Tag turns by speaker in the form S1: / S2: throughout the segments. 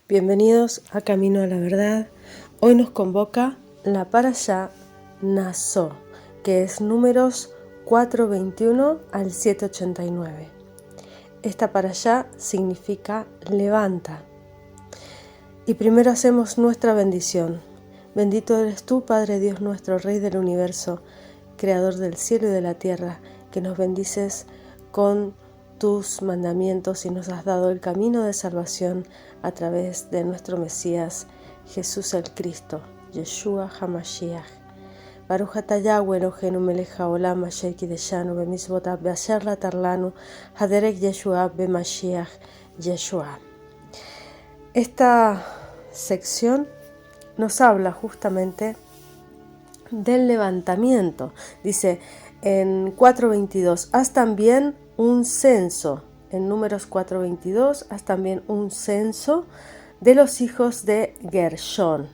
S1: Bienvenidos a Camino a la Verdad. Hoy nos convoca la Parashá Naso, que es Números 4:21 al 7:89. Esta Parashá significa levanta. Y primero hacemos nuestra bendición. Bendito eres tú, Padre Dios nuestro, Rey del universo, Creador del cielo y de la tierra, que nos bendices con tus mandamientos y nos has dado el camino de salvación a través de nuestro Mesías, Jesús el Cristo, Yeshua HaMashiach. Baruch atah Yahweh Eloheinu melech haolam asher kideshanu b'mitzvotav be'asher latar lanu haderech Yeshua b'Mashiach Yeshua. Esta sección nos habla justamente del levantamiento. Dice en 4:22, haz también un censo. En Números 4:22, haz también un censo de los hijos de Gershón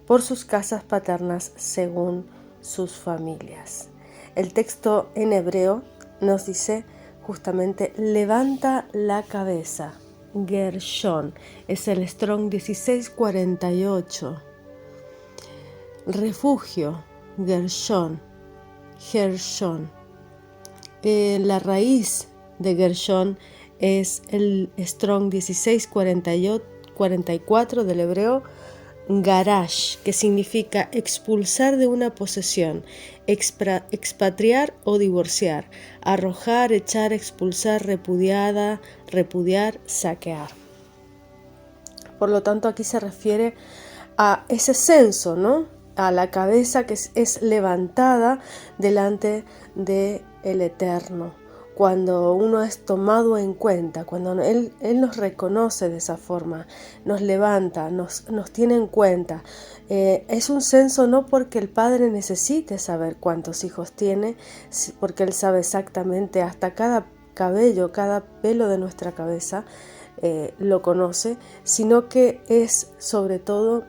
S1: por sus casas paternas según sus familias. El texto en hebreo nos dice justamente levanta la cabeza. Gershón es el Strong 1648. Refugio, Gershón. La raíz de Gershón es el Strong 1644 del hebreo Garash, que significa expulsar de una posesión, expatriar o divorciar, arrojar, echar, expulsar, repudiar, saquear. Por lo tanto, aquí se refiere a ese censo, ¿no? A la cabeza que es levantada delante del Eterno. Cuando uno es tomado en cuenta, cuando Él nos reconoce de esa forma, nos levanta, nos tiene en cuenta. Es un censo no porque el Padre necesite saber cuántos hijos tiene, porque Él sabe exactamente hasta cada cabello, cada pelo de nuestra cabeza, lo conoce, sino que es sobre todo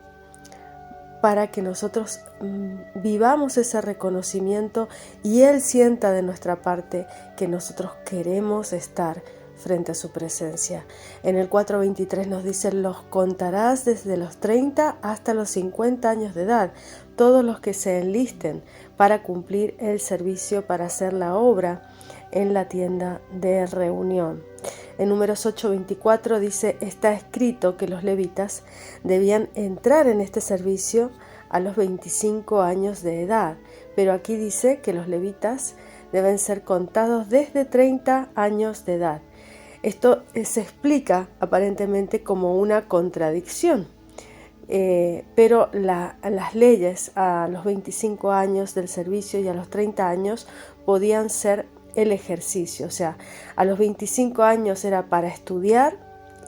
S1: para que nosotros vivamos ese reconocimiento y Él sienta de nuestra parte que nosotros queremos estar frente a su presencia. En el 4:23 nos dice, los contarás desde los 30 hasta los 50 años de edad, todos los que se enlisten para cumplir el servicio, para hacer la obra en la tienda de reunión. En Números 8:24 dice, está escrito que los levitas debían entrar en este servicio a los 25 años de edad, pero aquí dice que los levitas deben ser contados desde 30 años de edad. Esto se explica aparentemente como una contradicción, pero las leyes a los 25 años del servicio y a los 30 años podían ser el ejercicio, o sea, a los 25 años era para estudiar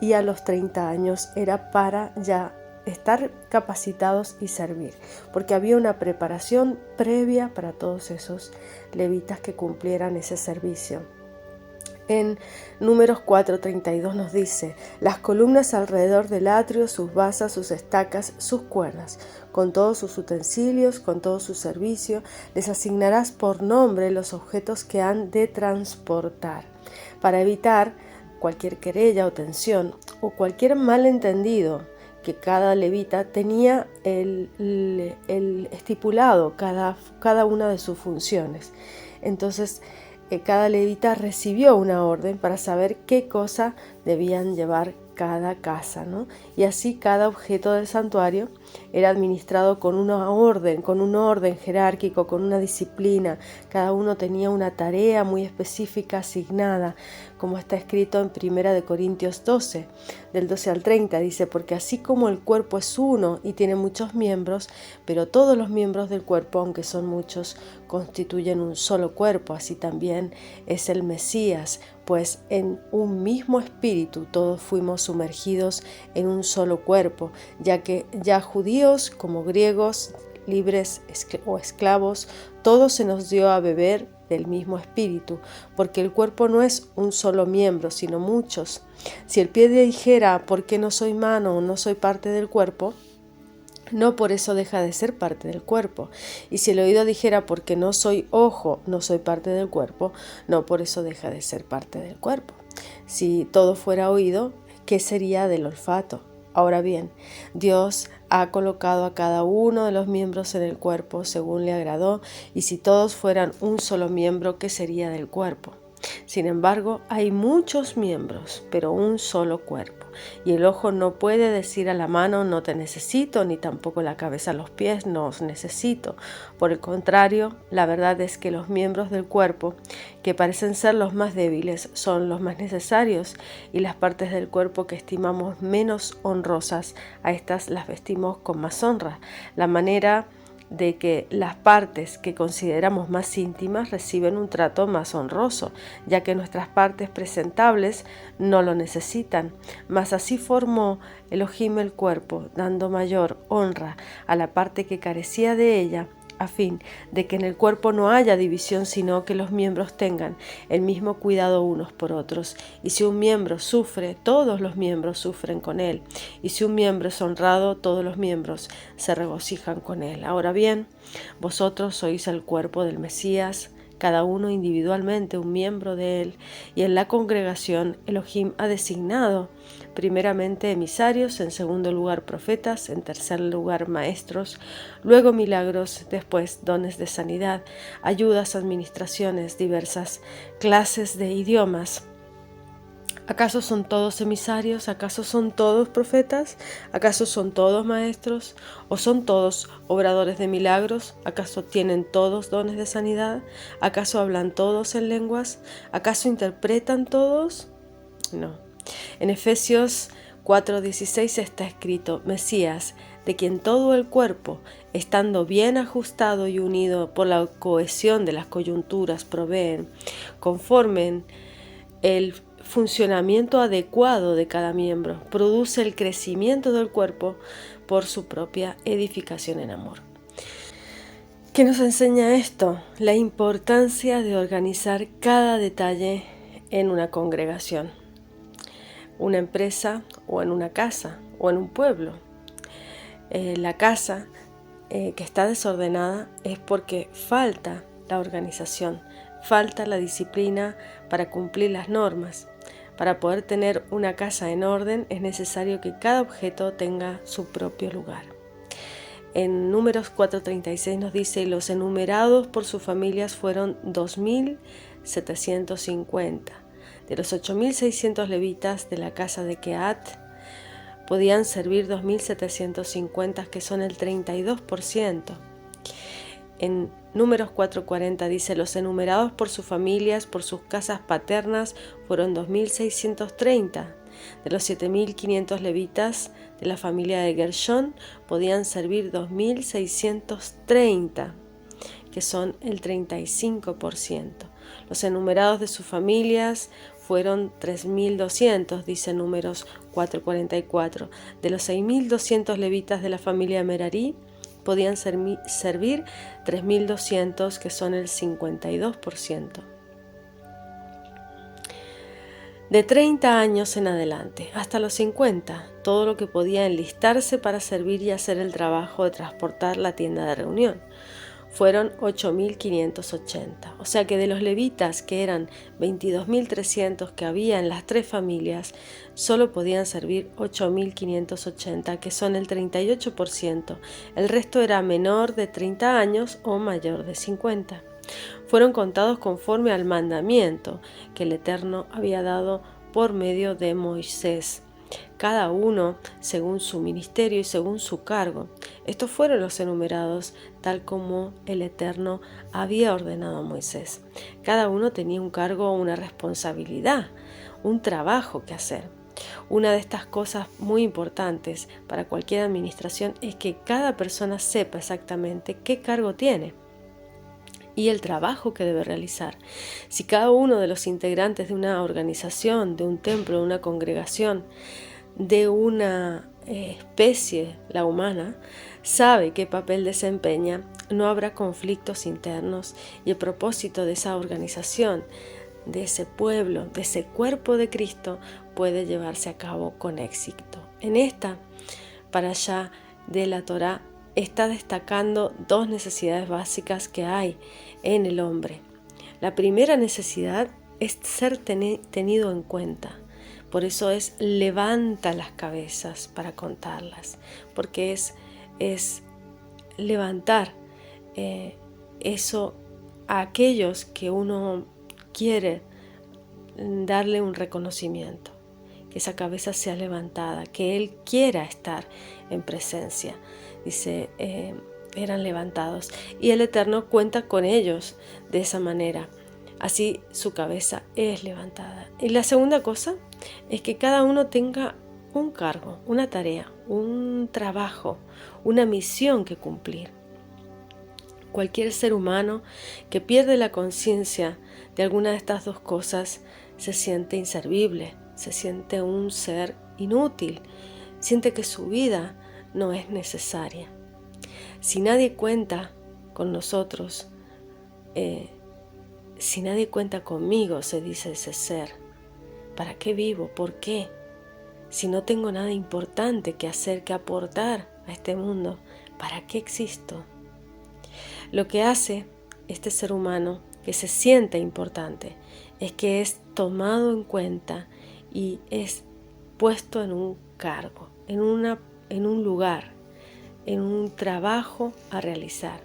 S1: y a los 30 años era para ya estar capacitados y servir, porque había una preparación previa para todos esos levitas que cumplieran ese servicio. En Números 4:32 nos dice, las columnas alrededor del atrio, sus basas, sus estacas, sus cuerdas, con todos sus utensilios, con todo su servicio, les asignarás por nombre los objetos que han de transportar, para evitar cualquier querella o tensión o cualquier malentendido, que cada levita tenía el estipulado cada una de sus funciones. Entonces, cada levita recibió una orden para saber qué cosa debían llevar cada casa, ¿no? Y así cada objeto del santuario era administrado con un orden jerárquico, con una disciplina. Cada uno tenía una tarea muy específica asignada, como está escrito en 1 Corintios 12, del 12 al 30, dice, porque así como el cuerpo es uno y tiene muchos miembros, pero todos los miembros del cuerpo, aunque son muchos, constituyen un solo cuerpo, así también es el Mesías, pues en un mismo espíritu todos fuimos sumergidos en un solo cuerpo, ya que ya judíos como griegos, libres o esclavos, todos se nos dio a beber del mismo espíritu, porque el cuerpo no es un solo miembro, sino muchos. Si el pie dijera, ¿por qué no soy mano o no soy parte del cuerpo?, no por eso deja de ser parte del cuerpo. Y si el oído dijera, porque no soy ojo, no soy parte del cuerpo, no por eso deja de ser parte del cuerpo. Si todo fuera oído, ¿qué sería del olfato? Ahora bien, Dios ha colocado a cada uno de los miembros en el cuerpo según le agradó, y si todos fueran un solo miembro, ¿qué sería del cuerpo? Sin embargo, hay muchos miembros, pero un solo cuerpo. Y el ojo no puede decir a la mano no te necesito, ni tampoco la cabeza a los pies no os necesito. Por el contrario, la verdad es que los miembros del cuerpo, que parecen ser los más débiles, son los más necesarios, y las partes del cuerpo que estimamos menos honrosas, a estas las vestimos con más honra. La manera de que las partes que consideramos más íntimas reciben un trato más honroso, ya que nuestras partes presentables no lo necesitan. Mas así formó Elohim el cuerpo, dando mayor honra a la parte que carecía de ella, a fin de que en el cuerpo no haya división, sino que los miembros tengan el mismo cuidado unos por otros. Y si un miembro sufre, todos los miembros sufren con él. Y si un miembro es honrado, todos los miembros se regocijan con él. Ahora bien, vosotros sois el cuerpo del Mesías, cada uno individualmente un miembro de él, y en la congregación Elohim ha designado primeramente emisarios, en segundo lugar profetas, en tercer lugar maestros, luego milagros, después dones de sanidad, ayudas, administraciones, diversas clases de idiomas. ¿Acaso son todos emisarios? ¿Acaso son todos profetas? ¿Acaso son todos maestros? ¿O son todos obradores de milagros? ¿Acaso tienen todos dones de sanidad? ¿Acaso hablan todos en lenguas? ¿Acaso interpretan todos? No. En Efesios 4:16 está escrito: Mesías, de quien todo el cuerpo, estando bien ajustado y unido por la cohesión de las coyunturas, proveen, conforme el funcionamiento adecuado de cada miembro, produce el crecimiento del cuerpo por su propia edificación en amor. ¿Qué nos enseña esto? La importancia de organizar cada detalle en una congregación, una empresa o en una casa o en un pueblo. La casa que está desordenada es porque falta la organización, falta la disciplina para cumplir las normas. Para poder tener una casa en orden es necesario que cada objeto tenga su propio lugar. En Números 4:36 nos dice: y los enumerados por sus familias fueron 2.750. De los 8.600 levitas de la casa de Kehat podían servir 2.750, que son el 32%. En Números 4:40 dice: los enumerados por sus familias, por sus casas paternas, fueron 2.630. De los 7.500 levitas de la familia de Gershón podían servir 2.630, que son el 35%. Los enumerados de sus familias fueron 3.200, dice Números 4:44. De los 6.200 levitas de la familia de Merarí podían servir 3.200, que son el 52%. De 30 años en adelante hasta los 50, todo lo que podía enlistarse para servir y hacer el trabajo de transportar la tienda de reunión. Fueron 8.580, o sea que de los levitas, que eran 22.300 que había en las tres familias, solo podían servir 8.580, que son el 38%. El resto era menor de 30 años o mayor de 50. Fueron contados conforme al mandamiento que el Eterno había dado por medio de Moisés, cada uno según su ministerio y según su cargo. Estos fueron los enumerados tal como el Eterno había ordenado a Moisés. Cada uno tenía un cargo o una responsabilidad, un trabajo que hacer. Una de estas cosas muy importantes para cualquier administración es que cada persona sepa exactamente qué cargo tiene y el trabajo que debe realizar. Si cada uno de los integrantes de una organización, de un templo, de una congregación, de una especie, la humana, sabe qué papel desempeña, no habrá conflictos internos, y el propósito de esa organización, de ese pueblo, de ese cuerpo de Cristo, puede llevarse a cabo con éxito. En esta parashá de la Torá está destacando dos necesidades básicas que hay en el hombre. La primera necesidad es ser tenido en cuenta. Por eso es levanta las cabezas para contarlas, porque es levantar eso a aquellos que uno quiere darle un reconocimiento, que esa cabeza sea levantada, que Él quiera estar en presencia. Dice, eran levantados y el Eterno cuenta con ellos de esa manera. Así su cabeza es levantada. Y la segunda cosa es que cada uno tenga un cargo, una tarea, un trabajo, una misión que cumplir. Cualquier ser humano que pierde la conciencia de alguna de estas dos cosas se siente inservible, se siente un ser inútil, siente que su vida no es necesaria. Si nadie cuenta con nosotros, si nadie cuenta conmigo, se dice ese ser, ¿para qué vivo? ¿Por qué? Si no tengo nada importante que hacer, que aportar a este mundo, ¿para qué existo? Lo que hace este ser humano que se sienta importante es que es tomado en cuenta y es puesto en un cargo, en un lugar, en un trabajo a realizar.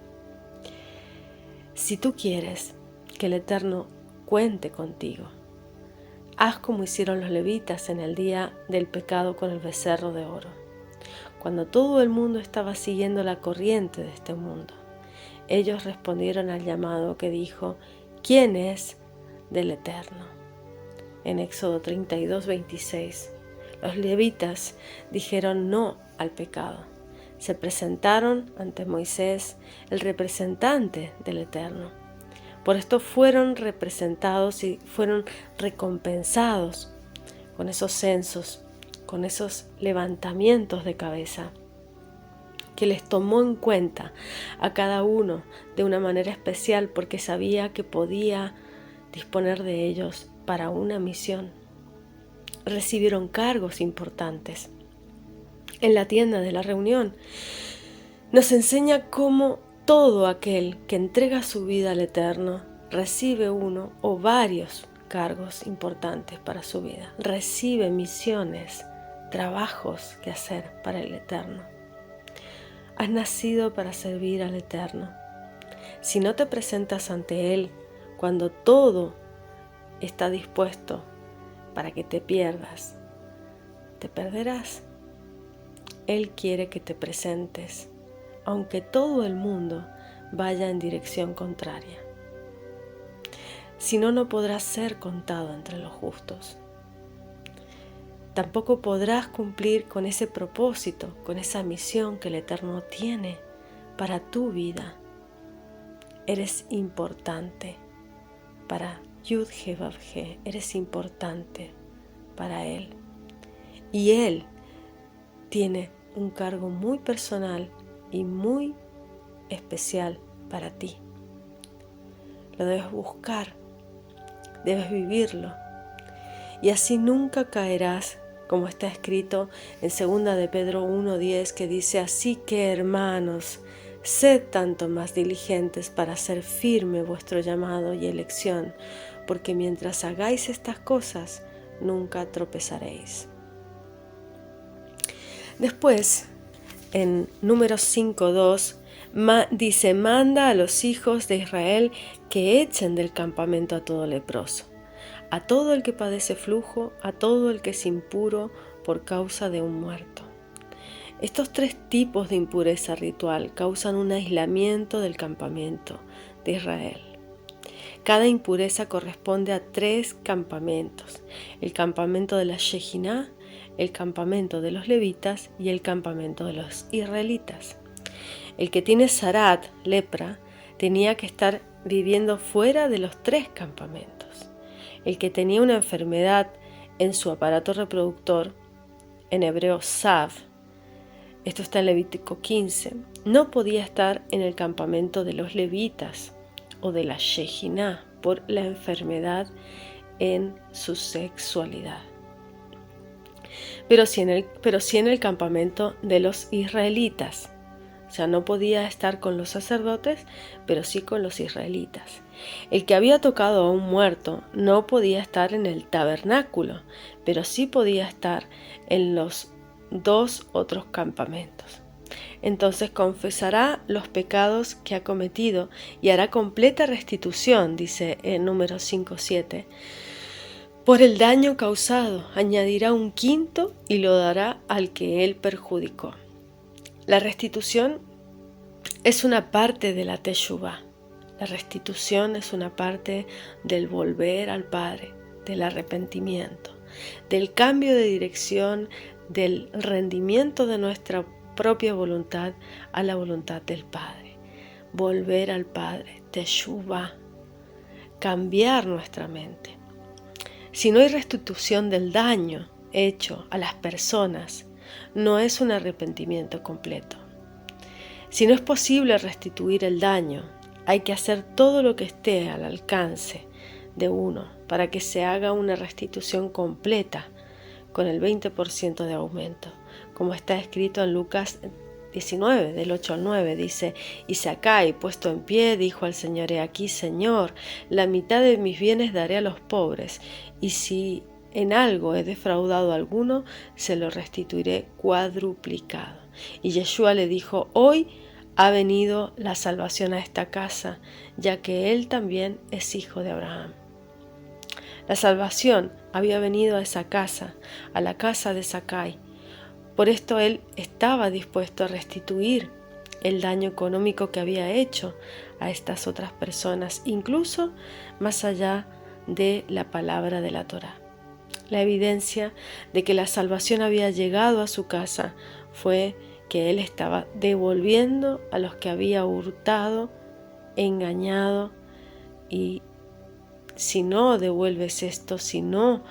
S1: Si tú quieres que el Eterno cuente contigo, haz como hicieron los levitas en el día del pecado con el becerro de oro, cuando todo el mundo estaba siguiendo la corriente de este mundo. Ellos respondieron al llamado que dijo, ¿quién es del Eterno? En Éxodo 32:26, los levitas dijeron no al pecado. Se presentaron ante Moisés, el representante del Eterno. Por esto fueron representados y fueron recompensados con esos censos, con esos levantamientos de cabeza, que les tomó en cuenta a cada uno de una manera especial porque sabía que podía disponer de ellos para una misión. Recibieron cargos importantes. En la tienda de la reunión nos enseña cómo todo aquel que entrega su vida al Eterno recibe uno o varios cargos importantes para su vida. Recibe misiones, trabajos que hacer para el Eterno. Has nacido para servir al Eterno. Si no te presentas ante Él cuando todo está dispuesto para que te pierdas, te perderás. Él quiere que te presentes, aunque todo el mundo vaya en dirección contraria. Si no, no podrás ser contado entre los justos. Tampoco podrás cumplir con ese propósito, con esa misión que el Eterno tiene para tu vida. Eres importante para Yud-He Vav-He, eres importante para Él. Y Él tiene un cargo muy personal y muy especial para ti. Lo debes buscar, debes vivirlo, y así nunca caerás, como está escrito en 2 de Pedro 1:10, que dice, así que hermanos, sed tanto más diligentes para hacer firme vuestro llamado y elección, porque mientras hagáis estas cosas, nunca tropezaréis. Después, en Números 5:2, dice, manda a los hijos de Israel que echen del campamento a todo leproso, a todo el que padece flujo, a todo el que es impuro por causa de un muerto. Estos 3 tipos de impureza ritual causan un aislamiento del campamento de Israel. Cada impureza corresponde a 3 campamentos: el campamento de la Shejiná, el campamento de los levitas y el campamento de los israelitas. El que tiene Sarat, lepra, tenía que estar viviendo fuera de los 3 campamentos. El que tenía una enfermedad en su aparato reproductor, en hebreo Sav, esto está en Levítico 15, no podía estar en el campamento de los levitas o de la Shejiná por la enfermedad en su sexualidad. Pero sí en el campamento de los israelitas. O sea, no podía estar con los sacerdotes, pero sí con los israelitas. El que había tocado a un muerto no podía estar en el tabernáculo, pero sí podía estar en los 2 otros campamentos. Entonces confesará los pecados que ha cometido y hará completa restitución, dice en Números 5:7. Por el daño causado, añadirá un quinto y lo dará al que él perjudicó. La restitución es una parte de la teshuvá. La restitución es una parte del volver al Padre, del arrepentimiento, del cambio de dirección, del rendimiento de nuestra propia voluntad a la voluntad del Padre. Volver al Padre, teshuvá, cambiar nuestra mente. Si no hay restitución del daño hecho a las personas, no es un arrepentimiento completo. Si no es posible restituir el daño, hay que hacer todo lo que esté al alcance de uno para que se haga una restitución completa con el 20% de aumento, como está escrito en Lucas 19, del 8 al 9, dice: Y Zacaí, puesto en pie, dijo al Señor: He aquí, Señor, la mitad de mis bienes daré a los pobres, y si en algo he defraudado a alguno, se lo restituiré cuadruplicado. Y Yeshua le dijo: Hoy ha venido la salvación a esta casa, ya que él también es hijo de Abraham. La salvación había venido a esa casa, a la casa de Zacaí. Por esto él estaba dispuesto a restituir el daño económico que había hecho a estas otras personas, incluso más allá de la palabra de la Torá. La evidencia de que la salvación había llegado a su casa fue que él estaba devolviendo a los que había hurtado, engañado, y si no devuelves esto, si no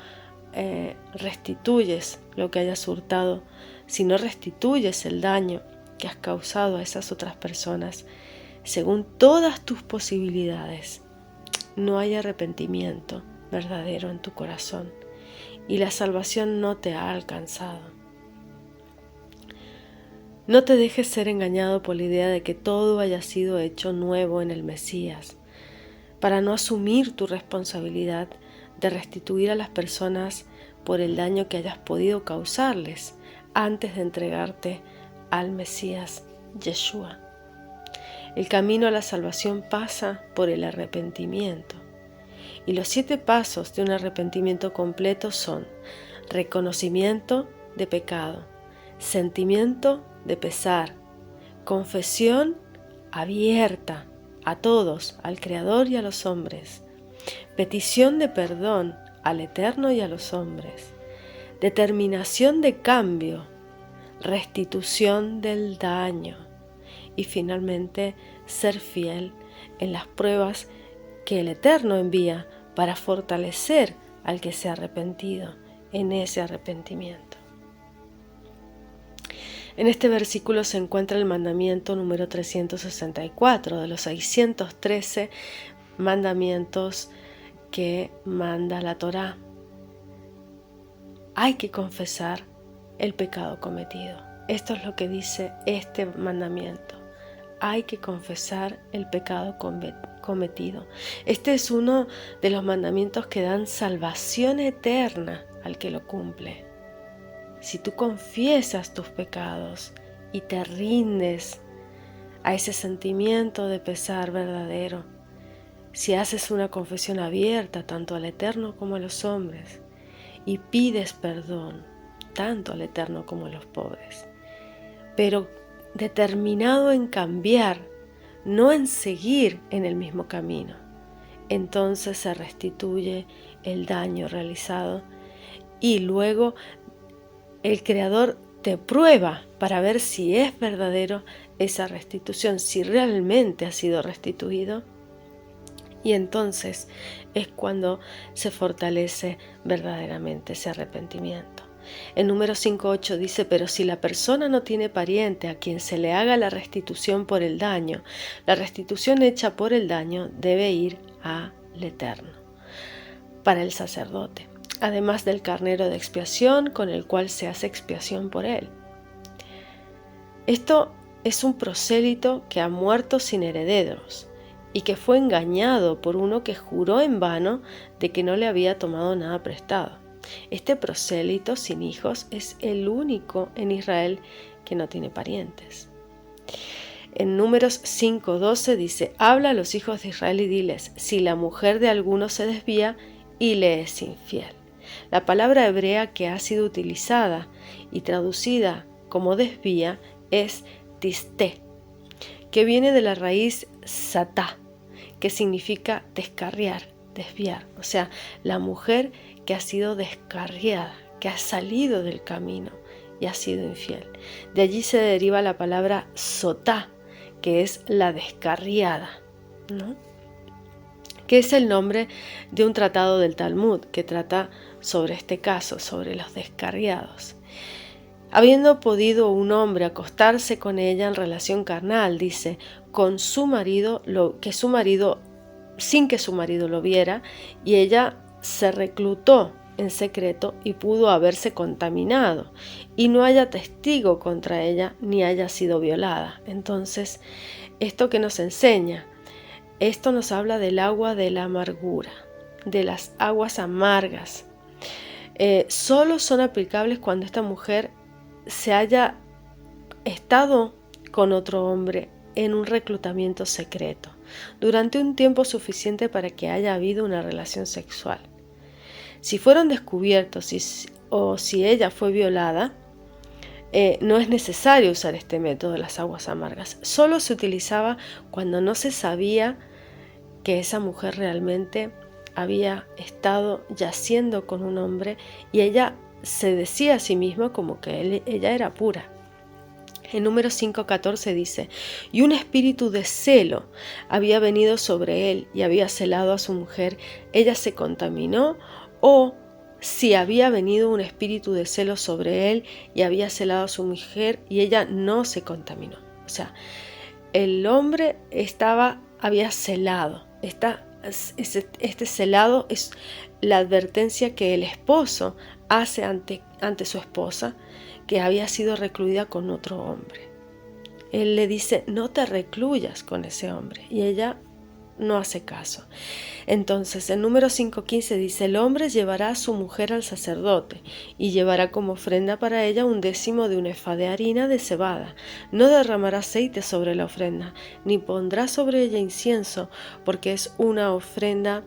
S1: restituyes lo que hayas hurtado, si no restituyes el daño que has causado a esas otras personas, según todas tus posibilidades, no hay arrepentimiento verdadero en tu corazón y la salvación no te ha alcanzado. No te dejes ser engañado por la idea de que todo haya sido hecho nuevo en el Mesías, para no asumir tu responsabilidad de restituir a las personas por el daño que hayas podido causarles antes de entregarte al Mesías Yeshua. El camino a la salvación pasa por el arrepentimiento. Y los 7 pasos de un arrepentimiento completo son: reconocimiento de pecado, sentimiento de pesar, confesión abierta a todos, al Creador y a los hombres, petición de perdón al Eterno y a los hombres, determinación de cambio, restitución del daño y finalmente ser fiel en las pruebas que el Eterno envía para fortalecer al que se ha arrepentido en ese arrepentimiento. En este versículo se encuentra el mandamiento número 364 de los 613 mandamientos que manda la Torá. Hay que confesar el pecado cometido. Esto es lo que dice este mandamiento. Hay que confesar el pecado cometido. Este es uno de los mandamientos que dan salvación eterna al que lo cumple. Si tú confiesas tus pecados y te rindes a ese sentimiento de pesar verdadero, si haces una confesión abierta tanto al Eterno como a los hombres y pides perdón tanto al Eterno como a los pobres, pero determinado en cambiar, no en seguir en el mismo camino, entonces se restituye el daño realizado y luego el Creador te prueba para ver si es verdadero esa restitución, si realmente ha sido restituido. Y entonces es cuando se fortalece verdaderamente ese arrepentimiento. En Números 5:8 dice: pero si la persona no tiene pariente a quien se le haga la restitución por el daño, la restitución hecha por el daño debe ir al Eterno, para el sacerdote, además del carnero de expiación con el cual se hace expiación por él. Esto es un prosélito que ha muerto sin herederos y que fue engañado por uno que juró en vano de que no le había tomado nada prestado. Este prosélito sin hijos es el único en Israel que no tiene parientes. En Números 5:12 dice: habla a los hijos de Israel y diles, si la mujer de alguno se desvía y le es infiel. La palabra hebrea que ha sido utilizada y traducida como desvía es tisté, que viene de la raíz satá, que significa descarriar, desviar. O sea, la mujer que ha sido descarriada, que ha salido del camino y ha sido infiel. De allí se deriva la palabra sotá, que es la descarriada, ¿no? Que es el nombre de un tratado del Talmud que trata sobre este caso, sobre los descarriados. Habiendo podido un hombre acostarse con ella en relación carnal, dice, con su marido, sin que su marido lo viera, y ella se reclutó en secreto y pudo haberse contaminado, y no haya testigo contra ella ni haya sido violada. Entonces, ¿esto qué nos enseña? Esto nos habla del agua de la amargura, de las aguas amargas. Solo son aplicables cuando esta mujer se haya estado con otro hombre en un reclutamiento secreto, durante un tiempo suficiente para que haya habido una relación sexual. Si fueron descubiertos o si ella fue violada, no es necesario usar este método de las aguas amargas. Solo se utilizaba cuando no se sabía que esa mujer realmente había estado yaciendo con un hombre y ella se decía a sí misma como que ella era pura. En Números 5:14 dice, y un espíritu de celo había venido sobre él y había celado a su mujer, ella se contaminó, o si había venido un espíritu de celo sobre él y había celado a su mujer y ella no se contaminó. O sea, el hombre había celado. Este celado es la advertencia que el esposo hace ante su esposa, que había sido recluida con otro hombre. Él le dice, no te recluyas con ese hombre, y ella no hace caso. Entonces, en Números 5:15 dice, el hombre llevará a su mujer al sacerdote, y llevará como ofrenda para ella 1/10 de un efá de harina de cebada. No derramará aceite sobre la ofrenda, ni pondrá sobre ella incienso, porque es una ofrenda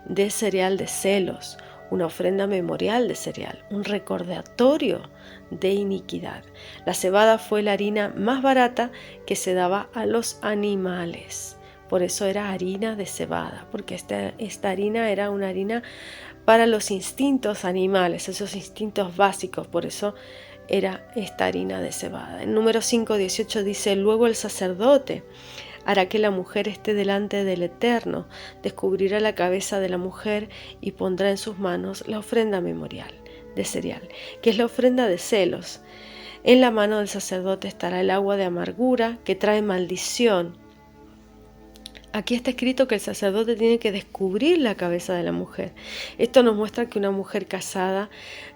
S1: de cereal de celos, una ofrenda memorial de cereal, un recordatorio de iniquidad. La cebada fue la harina más barata que se daba a los animales. Por eso era harina de cebada, porque esta harina era una harina para los instintos animales, esos instintos básicos, por eso era esta harina de cebada. En Números 5:18 dice, luego el sacerdote hará que la mujer esté delante del Eterno, descubrirá la cabeza de la mujer y pondrá en sus manos la ofrenda memorial de cereal, que es la ofrenda de celos. En la mano del sacerdote estará el agua de amargura que trae maldición. Aquí está escrito que el sacerdote tiene que descubrir la cabeza de la mujer. Esto nos muestra que una mujer casada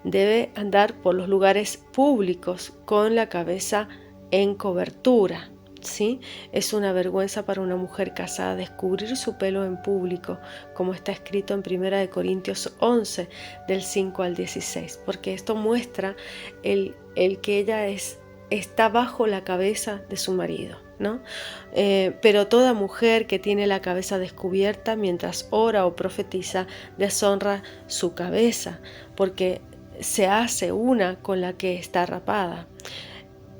S1: debe andar por los lugares públicos con la cabeza en cobertura. ¿Sí? Es una vergüenza para una mujer casada descubrir su pelo en público, como está escrito en 1 Corintios 11, del 5 al 16, porque esto muestra el que ella está bajo la cabeza de su marido, ¿no? Pero toda mujer que tiene la cabeza descubierta mientras ora o profetiza deshonra su cabeza, porque se hace una con la que está rapada.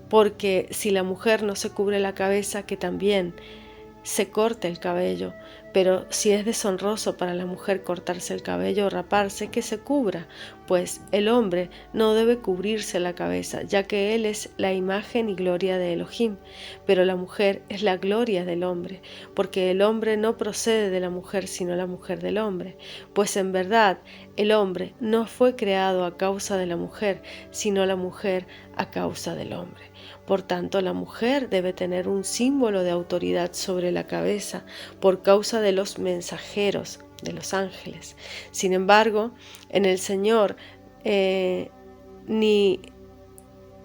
S1: Porque si la mujer no se cubre la cabeza, que también se corte el cabello, pero si es deshonroso para la mujer cortarse el cabello o raparse, que se cubra, pues el hombre no debe cubrirse la cabeza, ya que él es la imagen y gloria de Elohim, pero la mujer es la gloria del hombre, porque el hombre no procede de la mujer, sino la mujer del hombre, pues en verdad el hombre no fue creado a causa de la mujer, sino la mujer a causa del hombre. Por tanto, la mujer debe tener un símbolo de autoridad sobre la cabeza por causa de los mensajeros, de los ángeles. Sin embargo, en el Señor ni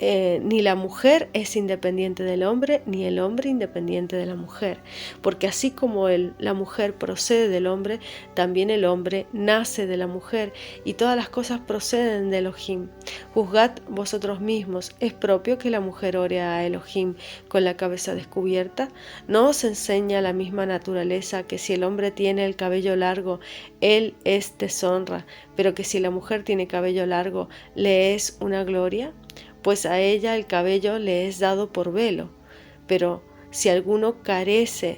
S1: ni la mujer es independiente del hombre, ni el hombre independiente de la mujer, porque así como la mujer procede del hombre, también el hombre nace de la mujer, y todas las cosas proceden de Elohim. Juzgad vosotros mismos, ¿es propio que la mujer ore a Elohim con la cabeza descubierta? ¿No os enseña la misma naturaleza que si el hombre tiene el cabello largo, él es deshonra, pero que si la mujer tiene cabello largo, le es una gloria? Pues a ella el cabello le es dado por velo. Pero si alguno parece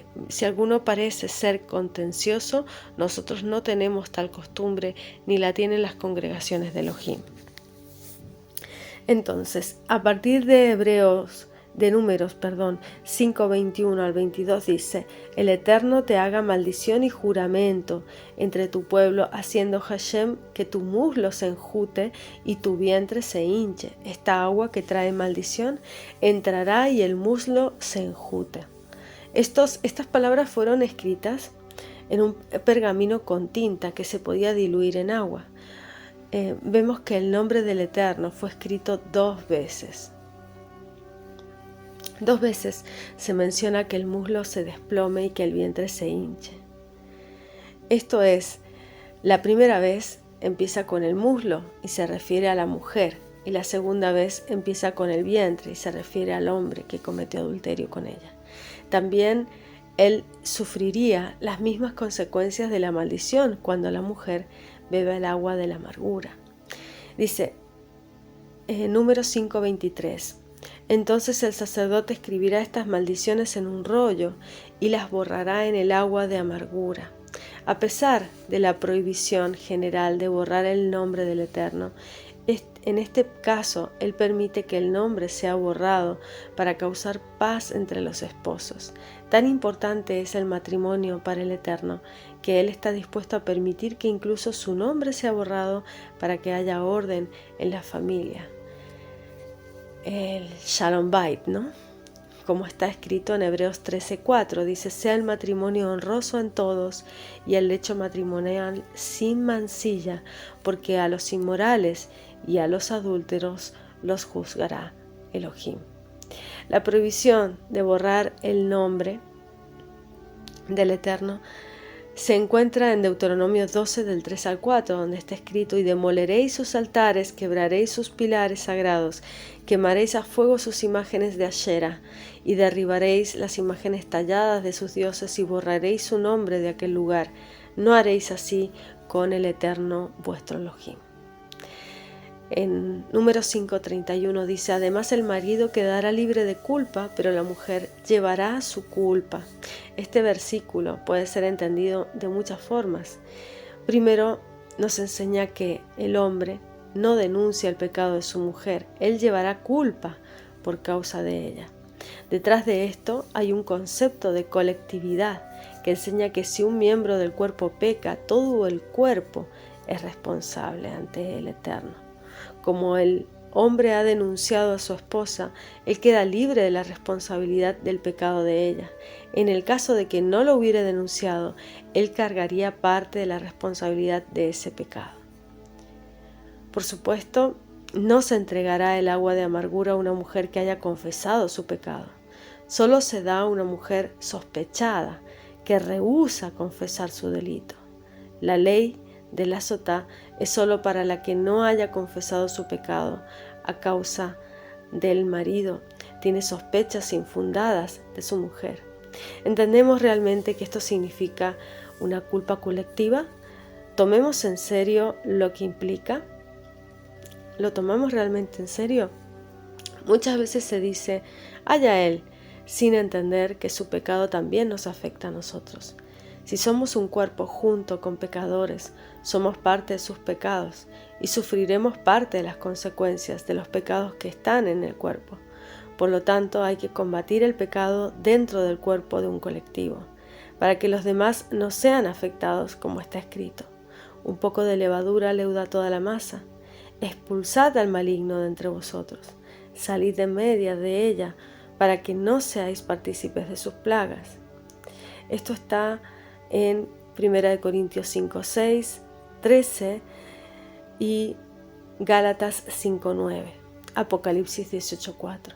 S1: ser contencioso, nosotros no tenemos tal costumbre, ni la tienen las congregaciones de Elohim. Entonces, a partir de Números 5:21 al 22 dice: El Eterno te haga maldición y juramento entre tu pueblo, haciendo Hashem que tu muslo se enjute y tu vientre se hinche. Esta agua que trae maldición entrará y el muslo se enjute. Estas palabras fueron escritas en un pergamino con tinta que se podía diluir en agua. Vemos que el nombre del Eterno fue escrito 2 veces. 2 veces se menciona que el muslo se desplome y que el vientre se hinche. Esto es, la primera vez empieza con el muslo y se refiere a la mujer, y la segunda vez empieza con el vientre y se refiere al hombre que cometió adulterio con ella. También él sufriría las mismas consecuencias de la maldición cuando la mujer bebe el agua de la amargura. Dice, Números 5:23. Entonces el sacerdote escribirá estas maldiciones en un rollo y las borrará en el agua de amargura. A pesar de la prohibición general de borrar el nombre del Eterno, en este caso Él permite que el nombre sea borrado para causar paz entre los esposos. Tan importante es el matrimonio para el Eterno que Él está dispuesto a permitir que incluso su nombre sea borrado para que haya orden en la familia. El Shalom Bait, ¿no? Como está escrito en Hebreos 13:4, dice: sea el matrimonio honroso en todos y el lecho matrimonial sin mancilla, porque a los inmorales y a los adúlteros los juzgará Elohim. La prohibición de borrar el nombre del Eterno se encuentra en Deuteronomio 12 del 3 al 4, donde está escrito: y demoleréis sus altares, quebraréis sus pilares sagrados, quemaréis a fuego sus imágenes de Ashera, y derribaréis las imágenes talladas de sus dioses, y borraréis su nombre de aquel lugar. No haréis así con el Eterno vuestro Elohim. En Números 5:31 dice: además el marido quedará libre de culpa, pero la mujer llevará su culpa. Este versículo puede ser entendido de muchas formas. Primero, nos enseña que el hombre no denuncia el pecado de su mujer, él llevará culpa por causa de ella. Detrás de esto hay un concepto de colectividad que enseña que si un miembro del cuerpo peca, todo el cuerpo es responsable ante el Eterno. Como el hombre ha denunciado a su esposa, él queda libre de la responsabilidad del pecado de ella. En el caso de que no lo hubiera denunciado, él cargaría parte de la responsabilidad de ese pecado. Por supuesto, no se entregará el agua de amargura a una mujer que haya confesado su pecado. Solo se da a una mujer sospechada que rehúsa confesar su delito. La ley de la sotá es solo para la que no haya confesado su pecado a causa del marido, tiene sospechas infundadas de su mujer. ¿Entendemos realmente que esto significa una culpa colectiva? ¿Tomemos en serio lo que implica? ¿Lo tomamos realmente en serio? Muchas veces se dice: haya él, sin entender que su pecado también nos afecta a nosotros. Si somos un cuerpo junto con pecadores, somos parte de sus pecados y sufriremos parte de las consecuencias de los pecados que están en el cuerpo. Por lo tanto, hay que combatir el pecado dentro del cuerpo de un colectivo, para que los demás no sean afectados, como está escrito. Un poco de levadura leuda toda la masa. Expulsad al maligno de entre vosotros. Salid en medio de ella, para que no seáis partícipes de sus plagas. Esto está en 1 Corintios 5:6, 13 y Gálatas 5:9. Apocalipsis 18:4.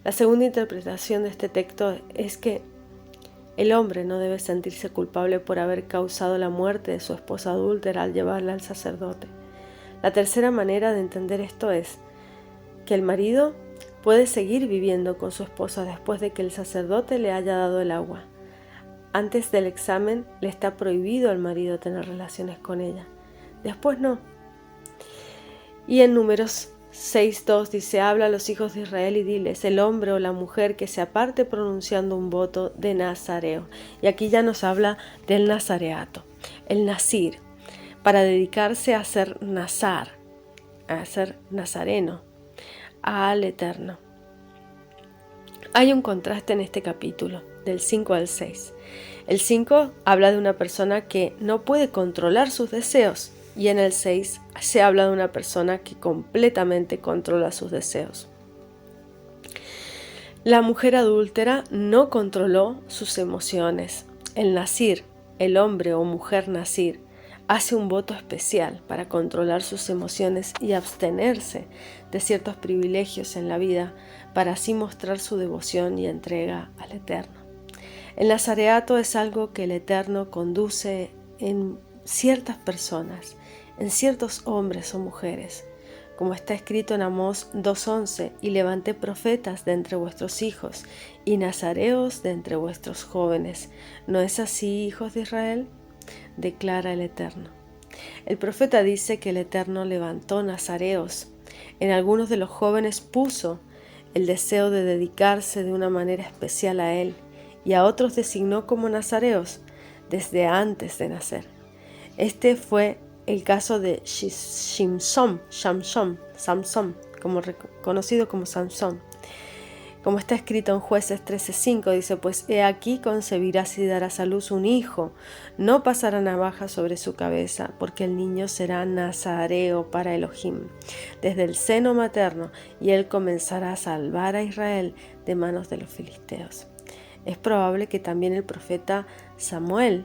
S1: La segunda interpretación de este texto es que el hombre no debe sentirse culpable por haber causado la muerte de su esposa adúltera al llevarla al sacerdote. La tercera manera de entender esto es que el marido puede seguir viviendo con su esposa después de que el sacerdote le haya dado el agua. Antes del examen le está prohibido al marido tener relaciones con ella. Después no. Y en Números 6:2 dice: habla a los hijos de Israel y diles, el hombre o la mujer que se aparte pronunciando un voto de nazareo. Y aquí ya nos habla del nazareato, el nazir, para dedicarse a ser nazar, a ser nazareno, al Eterno. Hay un contraste en este capítulo, del 5 al 6. El 5 habla de una persona que no puede controlar sus deseos, y en el 6 se habla de una persona que completamente controla sus deseos. La mujer adúltera no controló sus emociones. El nazir, el hombre o mujer nazir, hace un voto especial para controlar sus emociones y abstenerse de ciertos privilegios en la vida para así mostrar su devoción y entrega al Eterno. El nazareato es algo que el Eterno conduce en ciertas personas, en ciertos hombres o mujeres, como está escrito en Amós 2:11, y levanté profetas de entre vuestros hijos y nazareos de entre vuestros jóvenes. ¿No es así, hijos de Israel?, declara el Eterno. El profeta dice que el Eterno levantó nazareos. En algunos de los jóvenes puso el deseo de dedicarse de una manera especial a él, y a otros designó como nazareos desde antes de nacer. Este fue el caso de Samson, conocido como Samson. Como está escrito en Jueces 13:5, dice: pues he aquí concebirás y darás a luz un hijo, no pasará navaja sobre su cabeza, porque el niño será nazareo para Elohim, desde el seno materno, y él comenzará a salvar a Israel de manos de los filisteos. Es probable que también el profeta Shemuel,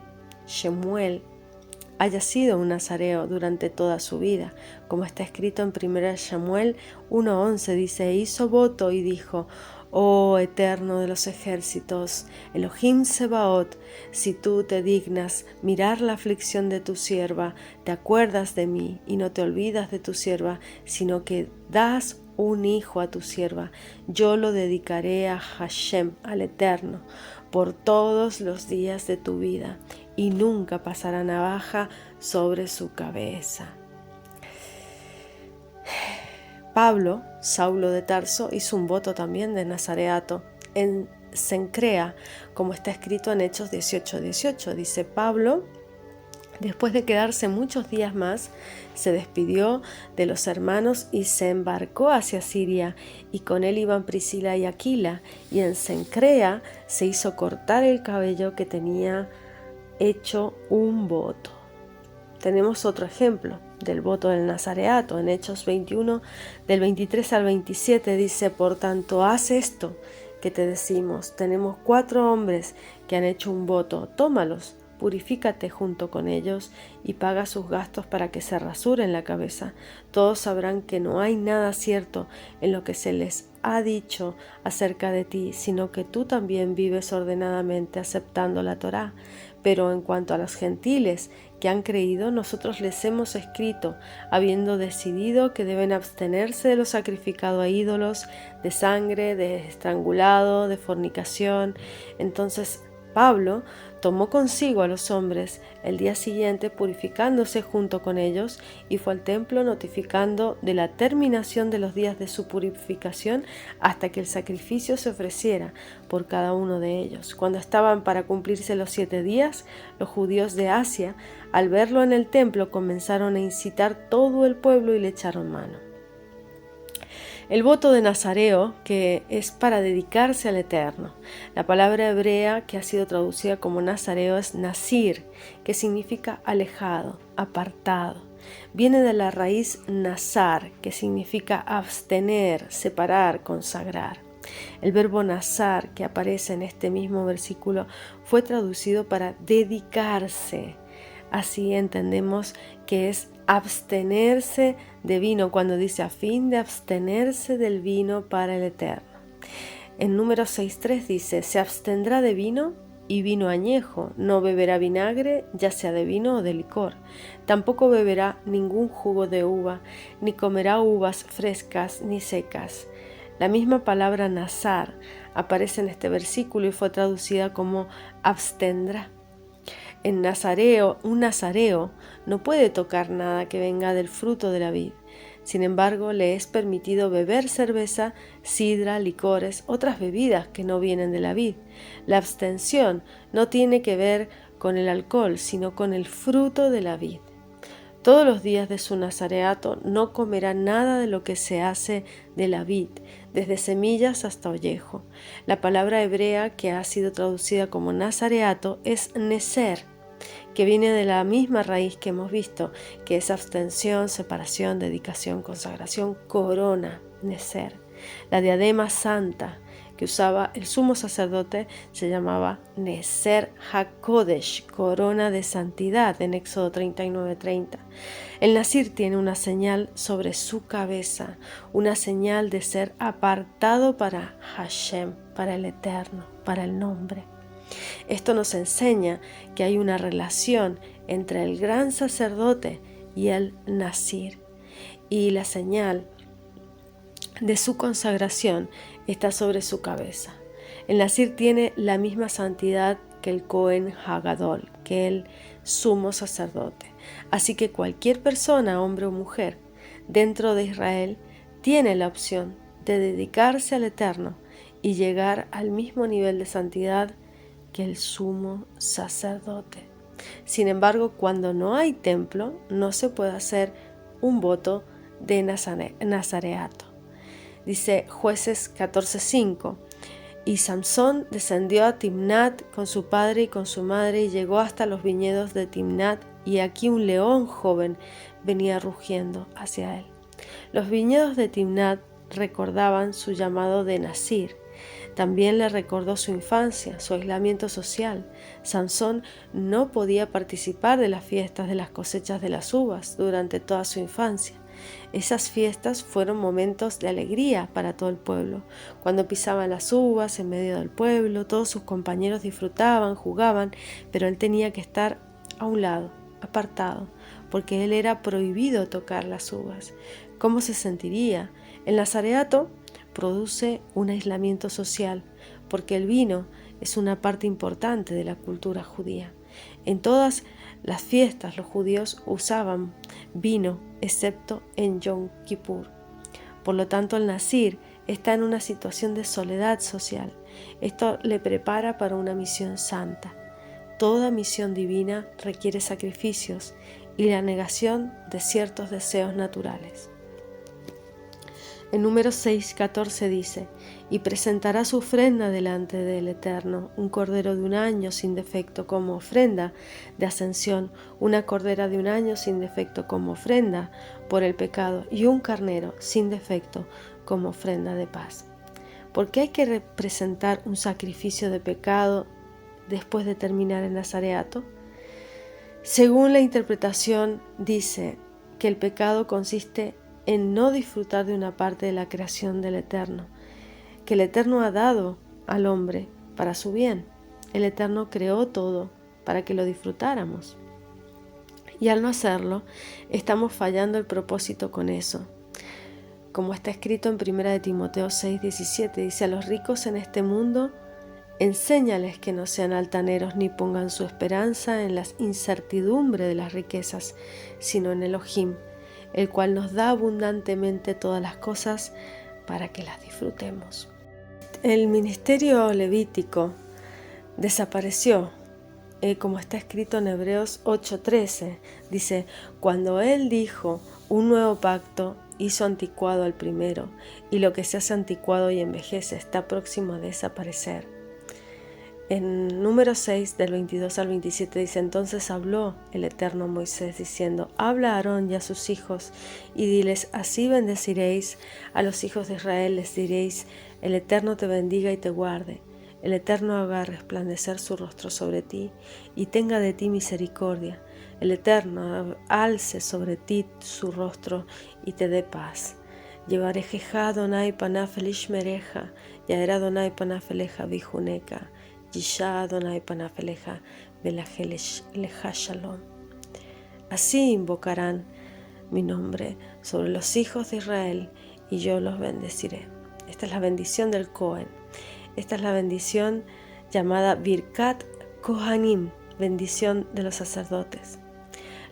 S1: haya sido un nazareo durante toda su vida, como está escrito en 1 Shemuel 1:11, dice: hizo voto y dijo: oh Eterno de los ejércitos, Elohim Sebaot, si tú te dignas mirar la aflicción de tu sierva, te acuerdas de mí y no te olvidas de tu sierva, sino que das un hijo a tu sierva, yo lo dedicaré a Hashem, al Eterno, por todos los días de tu vida, y nunca pasará navaja sobre su cabeza. Pablo, Saulo de Tarso, hizo un voto también de nazareato en Cencrea, como está escrito en Hechos 18:18. Dice: Pablo, después de quedarse muchos días más, se despidió de los hermanos y se embarcó hacia Siria, y con él iban Priscila y Aquila, y en Cencrea se hizo cortar el cabello, que tenía hecho un voto. Tenemos otro ejemplo del voto del nazareato en Hechos 21, del 23 al 27, dice: por tanto, haz esto que te decimos. Tenemos 4 hombres que han hecho un voto, tómalos, purifícate junto con ellos y paga sus gastos para que se rasuren la cabeza. Todos sabrán que no hay nada cierto en lo que se les ha dicho acerca de ti, sino que tú también vives ordenadamente aceptando la Torá. Pero en cuanto a los gentiles que han creído, nosotros les hemos escrito, habiendo decidido que deben abstenerse de lo sacrificado a ídolos, de sangre, de estrangulado, de fornicación. Entonces Pablo tomó consigo a los hombres el día siguiente, purificándose junto con ellos, y fue al templo notificando de la terminación de los días de su purificación hasta que el sacrificio se ofreciera por cada uno de ellos. Cuando estaban para cumplirse los 7 días, los judíos de Asia, al verlo en el templo, comenzaron a incitar todo el pueblo y le echaron mano. El voto de nazareo, que es para dedicarse al Eterno. La palabra hebrea que ha sido traducida como nazareo es nazir, que significa alejado, apartado. Viene de la raíz nazar, que significa abstener, separar, consagrar. El verbo nazar, que aparece en este mismo versículo, fue traducido para dedicarse, Así entendemos que es abstenerse de vino, cuando dice a fin de abstenerse del vino para el Eterno. En Números 6:3 dice, se abstendrá de vino y vino añejo, no beberá vinagre, ya sea de vino o de licor. Tampoco beberá ningún jugo de uva, ni comerá uvas frescas ni secas. La misma palabra nazar aparece en este versículo y fue traducida como abstendrá. En nazareo, un nazareo no puede tocar nada que venga del fruto de la vid. Sin embargo, le es permitido beber cerveza, sidra, licores, otras bebidas que no vienen de la vid. La abstención no tiene que ver con el alcohol, sino con el fruto de la vid. Todos los días de su nazareato no comerá nada de lo que se hace de la vid, desde semillas hasta ollejo. La palabra hebrea que ha sido traducida como nazareato es neser, que viene de la misma raíz que hemos visto, que es abstención, separación, dedicación, consagración, corona, neser. La diadema santa que usaba el sumo sacerdote se llamaba Neser HaKodesh, corona de santidad, en Éxodo 39:30. El nazir tiene una señal sobre su cabeza, una señal de ser apartado para Hashem, para el Eterno, para el nombre. Esto nos enseña que hay una relación entre el gran sacerdote y el nazir, y la señal de su consagración está sobre su cabeza. El nazir tiene la misma santidad que el Cohen Hagadol, que el sumo sacerdote. Así que cualquier persona, hombre o mujer, dentro de Israel, tiene la opción de dedicarse al Eterno y llegar al mismo nivel de santidad que el sumo sacerdote. Sin embargo, cuando no hay templo, no se puede hacer un voto de nazareato. Dice Jueces 14:5, y Samsón descendió a Timnat con su padre y con su madre y llegó hasta los viñedos de Timnat, y aquí un león joven venía rugiendo hacia él. Los viñedos de Timnat recordaban su llamado de Nazir. También le recordó su infancia, su aislamiento social. Samsón no podía participar de las fiestas de las cosechas de las uvas durante toda su infancia. Esas fiestas fueron momentos de alegría para todo el pueblo. Cuando pisaban las uvas en medio del pueblo, todos sus compañeros disfrutaban, jugaban, pero él tenía que estar a un lado, apartado, porque él era prohibido tocar las uvas. ¿Cómo se sentiría? El nazareato produce un aislamiento social, porque el vino es una parte importante de la cultura judía. En todas las fiestas los judíos usaban vino, excepto en Yom Kippur. Por lo tanto, el nazir está en una situación de soledad social. Esto le prepara para una misión santa. Toda misión divina requiere sacrificios y la negación de ciertos deseos naturales. En Números 6:14 dice, y presentará su ofrenda delante del Eterno, un cordero de un año sin defecto como ofrenda de ascensión, una cordera de un año sin defecto como ofrenda por el pecado y un carnero sin defecto como ofrenda de paz. ¿Por qué hay que representar un sacrificio de pecado después de terminar el nazareato? Según la interpretación, dice que el pecado consiste en no disfrutar de una parte de la creación del Eterno, que el Eterno ha dado al hombre para su bien. El Eterno creó todo para que lo disfrutáramos. Y al no hacerlo, estamos fallando el propósito con eso. Como está escrito en 1 Timoteo 6:17, dice, a los ricos en este mundo, enséñales que no sean altaneros ni pongan su esperanza en las incertidumbres de las riquezas, sino en Elohim, el cual nos da abundantemente todas las cosas para que las disfrutemos. El ministerio levítico desapareció, como está escrito en Hebreos 8:13. Dice, cuando él dijo un nuevo pacto, hizo anticuado al primero, y lo que se hace anticuado y envejece está próximo a desaparecer. En Números 6, del 22 al 27 dice, entonces habló el Eterno a Moisés diciendo, habla a Aarón y a sus hijos y diles, así bendeciréis a los hijos de Israel, les diréis, el Eterno te bendiga y te guarde, el Eterno haga resplandecer su rostro sobre ti y tenga de ti misericordia, El Eterno alce sobre ti su rostro y te dé paz. Yevarejeja Adonai panaf elishmereja, yaera Adonai panaf eleja bijuneka, yisha Adonai panaf eleja velajeleja shalom. Así invocarán mi nombre sobre los hijos de Israel y yo los bendeciré. Esta es la bendición del Cohen. Esta es la bendición llamada Birkat Kohanim, bendición de los sacerdotes.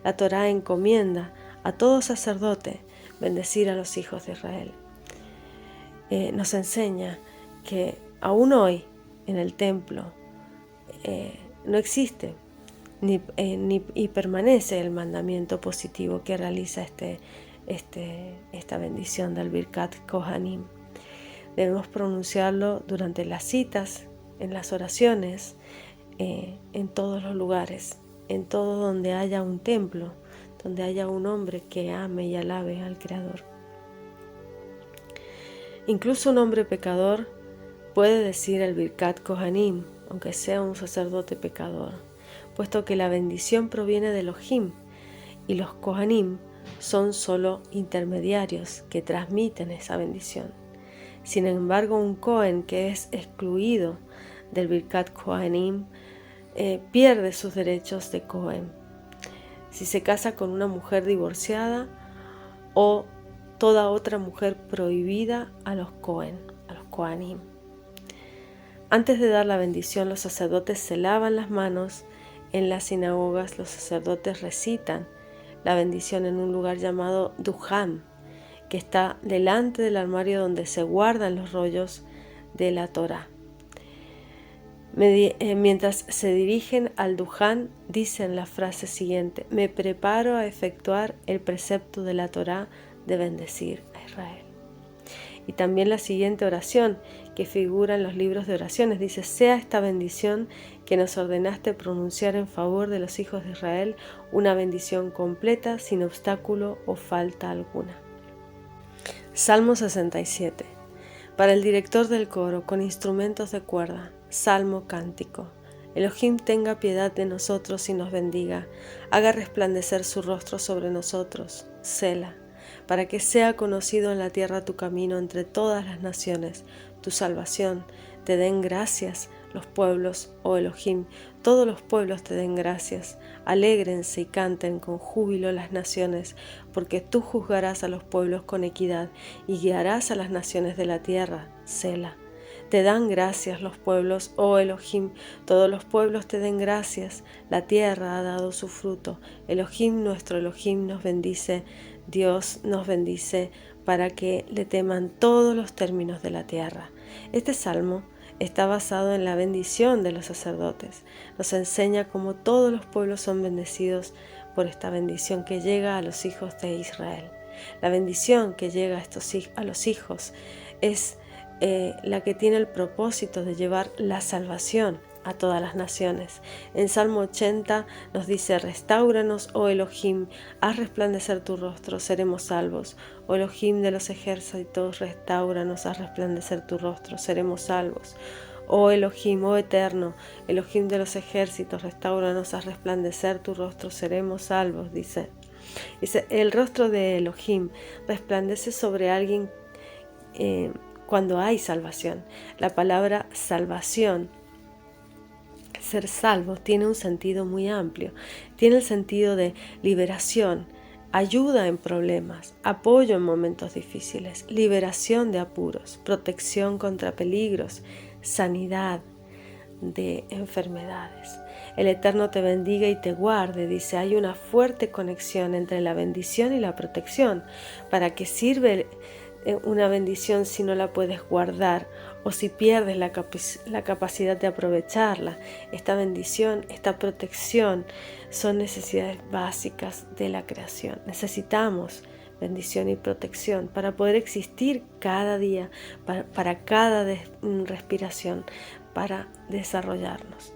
S1: La Torá encomienda a todo sacerdote bendecir a los hijos de Israel. Nos enseña que aún hoy en el templo no existe y permanece el mandamiento positivo que realiza esta bendición del Birkat Kohanim. Debemos pronunciarlo durante las citas, en las oraciones, en todos los lugares, en todo donde haya un templo, donde haya un hombre que ame y alabe al Creador. Incluso un hombre pecador puede decir el Birkat Kohanim, aunque sea un sacerdote pecador, puesto que la bendición proviene de Elohim y los Kohanim son solo intermediarios que transmiten esa bendición. Sin embargo, un Cohen que es excluido del Birkat Kohanim pierde sus derechos de Cohen si se casa con una mujer divorciada o toda otra mujer prohibida a los Cohen, a los Kohanim. Antes de dar la bendición, los sacerdotes se lavan las manos. En las sinagogas los sacerdotes recitan la bendición en un lugar llamado Duhan, que está delante del armario donde se guardan los rollos de la Torá. Mientras se dirigen al Duhan, dicen la frase siguiente: me preparo a efectuar el precepto de la Torá de bendecir a Israel. Y también la siguiente oración que figura en los libros de oraciones dice: sea esta bendición que nos ordenaste pronunciar en favor de los hijos de Israel una bendición completa, sin obstáculo o falta alguna. Salmo 67. Para el director del coro, con instrumentos de cuerda, salmo cántico. Elohim tenga piedad de nosotros y nos bendiga, haga resplandecer su rostro sobre nosotros, Sela, para que sea conocido en la tierra tu camino entre todas las naciones, tu salvación. Te den gracias los pueblos, oh Elohim, todos los pueblos te den gracias. Alégrense y canten con júbilo las naciones, porque tú juzgarás a los pueblos con equidad y guiarás a las naciones de la tierra, Sela. Te dan gracias los pueblos, oh Elohim, todos los pueblos te den gracias. La tierra ha dado su fruto. Elohim, nuestro Elohim, nos bendice. Dios nos bendice para que le teman todos los términos de la tierra. Este salmo está basado en la bendición de los sacerdotes. Nos enseña cómo todos los pueblos son bendecidos por esta bendición que llega a los hijos de Israel. La bendición que llega a los hijos es la que tiene el propósito de llevar la salvación a todas las naciones. En Salmo 80 nos dice: restáuranos, oh Elohim, haz resplandecer tu rostro, seremos salvos. Oh Elohim de los ejércitos, restáuranos, haz resplandecer tu rostro, seremos salvos. Oh Elohim, oh Eterno, Elohim de los ejércitos, restáuranos, haz resplandecer tu rostro, seremos salvos, dice. El rostro de Elohim resplandece sobre alguien cuando hay salvación. La palabra salvación, ser salvo, tiene un sentido muy amplio. Tiene el sentido de liberación, ayuda en problemas, apoyo en momentos difíciles, liberación de apuros, protección contra peligros, sanidad de enfermedades. El Eterno te bendiga y te guarde, dice. Hay una fuerte conexión entre la bendición y la protección. ¿Para qué sirve una bendición si no la puedes guardar o si pierdes la capacidad de aprovecharla? Esta bendición, esta protección son necesidades básicas de la creación. Necesitamos bendición y protección para poder existir cada día, para cada respiración, para desarrollarnos.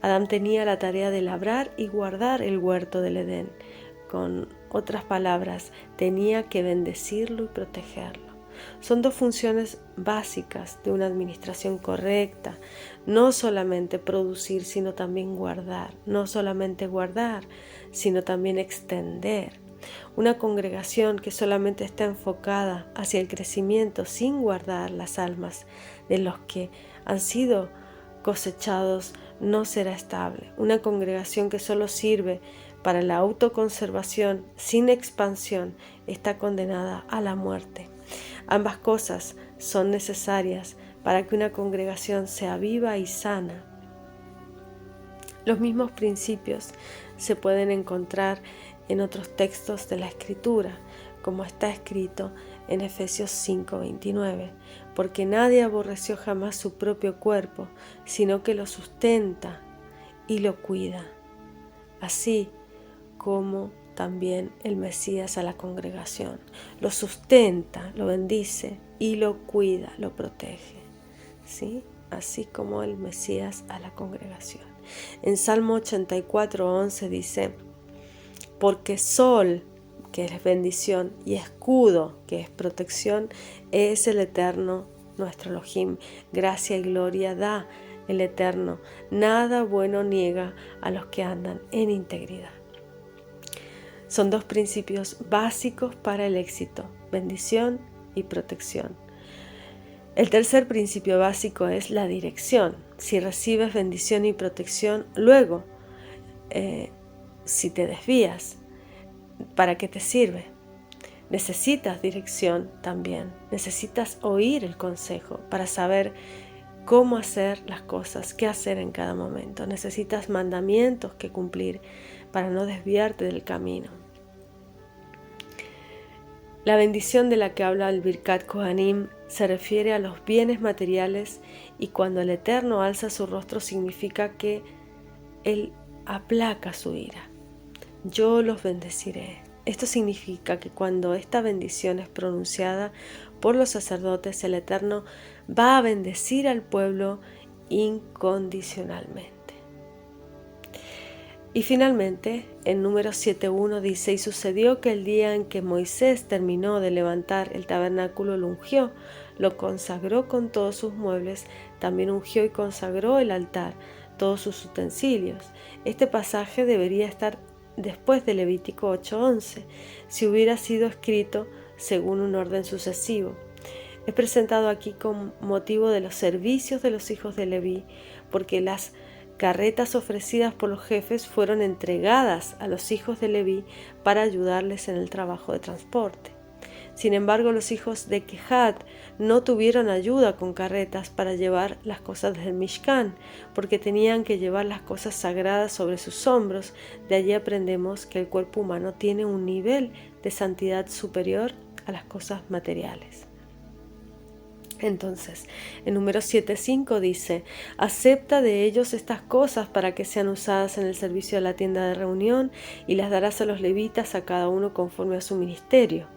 S1: Adán tenía la tarea de labrar y guardar el huerto del Edén. Con otras palabras, tenía que bendecirlo y protegerlo. Son dos funciones básicas de una administración correcta. No solamente producir, sino también guardar. No solamente guardar, sino también extender. Una congregación que solamente está enfocada hacia el crecimiento sin guardar las almas de los que han sido cosechados no será estable. Una congregación que solo sirve para la autoconservación sin expansión está condenada a la muerte. Ambas cosas son necesarias para que una congregación sea viva y sana. Los mismos principios se pueden encontrar en otros textos de la Escritura, como está escrito en Efesios 5:29, porque nadie aborreció jamás su propio cuerpo, sino que lo sustenta y lo cuida, así como también el Mesías a la congregación. Lo sustenta, lo bendice y lo cuida, lo protege, ¿sí? Así como el Mesías a la congregación. En Salmo 84:11 dice: porque sol, que es bendición, y escudo, que es protección, es el Eterno nuestro Elohim. Gracia y gloria da el Eterno. Nada bueno niega a los que andan en integridad. Son dos principios básicos para el éxito: bendición y protección. El tercer principio básico es la dirección. Si recibes bendición y protección, luego, si te desvías, ¿para qué te sirve? Necesitas dirección también. Necesitas oír el consejo para saber cómo hacer las cosas, qué hacer en cada momento. Necesitas mandamientos que cumplir para no desviarte del camino. La bendición de la que habla el Birkat Kohanim se refiere a los bienes materiales, y cuando el Eterno alza su rostro significa que Él aplaca su ira. Yo los bendeciré. Esto significa que cuando esta bendición es pronunciada por los sacerdotes, el Eterno va a bendecir al pueblo incondicionalmente. Y finalmente, en Números 7:1 dice: y sucedió que el día en que Moisés terminó de levantar el tabernáculo, lo ungió, lo consagró con todos sus muebles, también ungió y consagró el altar, todos sus utensilios. Este pasaje debería estar después de Levítico 8:11, si hubiera sido escrito según un orden sucesivo. Es presentado aquí con motivo de los servicios de los hijos de Leví, porque las carretas ofrecidas por los jefes fueron entregadas a los hijos de Leví para ayudarles en el trabajo de transporte. Sin embargo, los hijos de Kehat no tuvieron ayuda con carretas para llevar las cosas del Mishkan, porque tenían que llevar las cosas sagradas sobre sus hombros. De allí aprendemos que el cuerpo humano tiene un nivel de santidad superior a las cosas materiales. Entonces, en Números 7:5 dice: acepta de ellos estas cosas para que sean usadas en el servicio de la tienda de reunión, y las darás a los levitas, a cada uno conforme a su ministerio.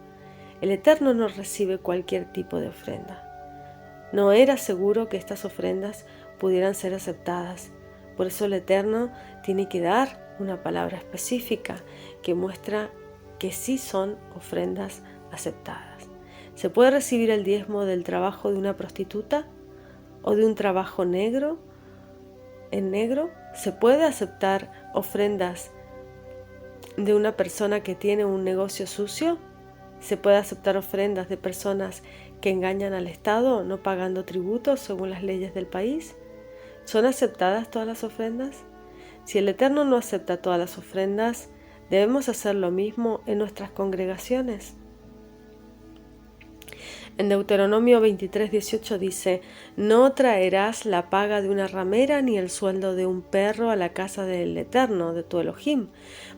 S1: El Eterno no recibe cualquier tipo de ofrenda. No era seguro que estas ofrendas pudieran ser aceptadas. Por eso el Eterno tiene que dar una palabra específica que muestra que sí son ofrendas aceptadas. ¿Se puede recibir el diezmo del trabajo de una prostituta o de un trabajo negro? ¿En negro? ¿Se puede aceptar ofrendas de una persona que tiene un negocio sucio? ¿Se puede aceptar ofrendas de personas que engañan al Estado no pagando tributos según las leyes del país? ¿Son aceptadas todas las ofrendas? Si el Eterno no acepta todas las ofrendas, ¿debemos hacer lo mismo en nuestras congregaciones? En Deuteronomio 23:18 dice: no traerás la paga de una ramera ni el sueldo de un perro a la casa del Eterno, de tu Elohim,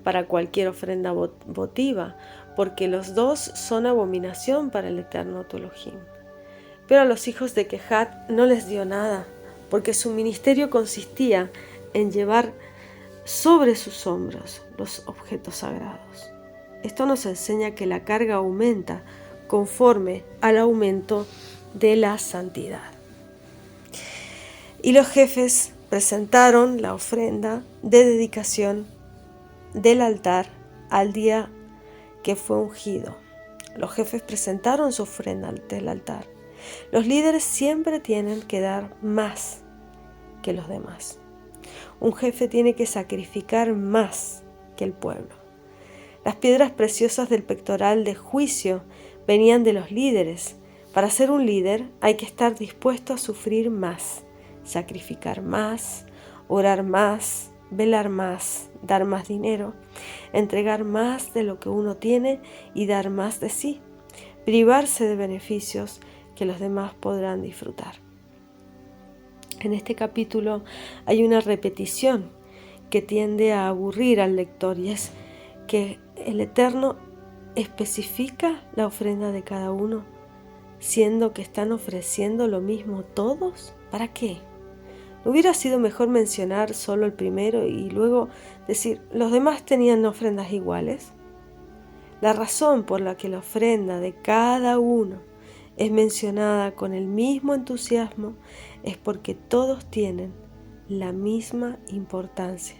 S1: para cualquier ofrenda votiva, porque los dos son abominación para el Eterno, tu Elohim. Pero a los hijos de Kehat no les dio nada, porque su ministerio consistía en llevar sobre sus hombros los objetos sagrados. Esto nos enseña que la carga aumenta conforme al aumento de la santidad. Y los jefes presentaron la ofrenda de dedicación del altar al día que fue ungido. Los jefes presentaron su ofrenda ante el altar. Los líderes siempre tienen que dar más que los demás. Un jefe tiene que sacrificar más que el pueblo. Las piedras preciosas del pectoral de juicio venían de los líderes. Para ser un líder hay que estar dispuesto a sufrir más, sacrificar más, orar más, velar más, dar más dinero, entregar más de lo que uno tiene y dar más de sí, privarse de beneficios que los demás podrán disfrutar. En este capítulo hay una repetición que tiende a aburrir al lector y es que el Eterno especifica la ofrenda de cada uno, siendo que están ofreciendo lo mismo todos. ¿Para qué? ¿No hubiera sido mejor mencionar solo el primero y luego decir los demás tenían ofrendas iguales? La razón por la que la ofrenda de cada uno es mencionada con el mismo entusiasmo es porque todos tienen la misma importancia.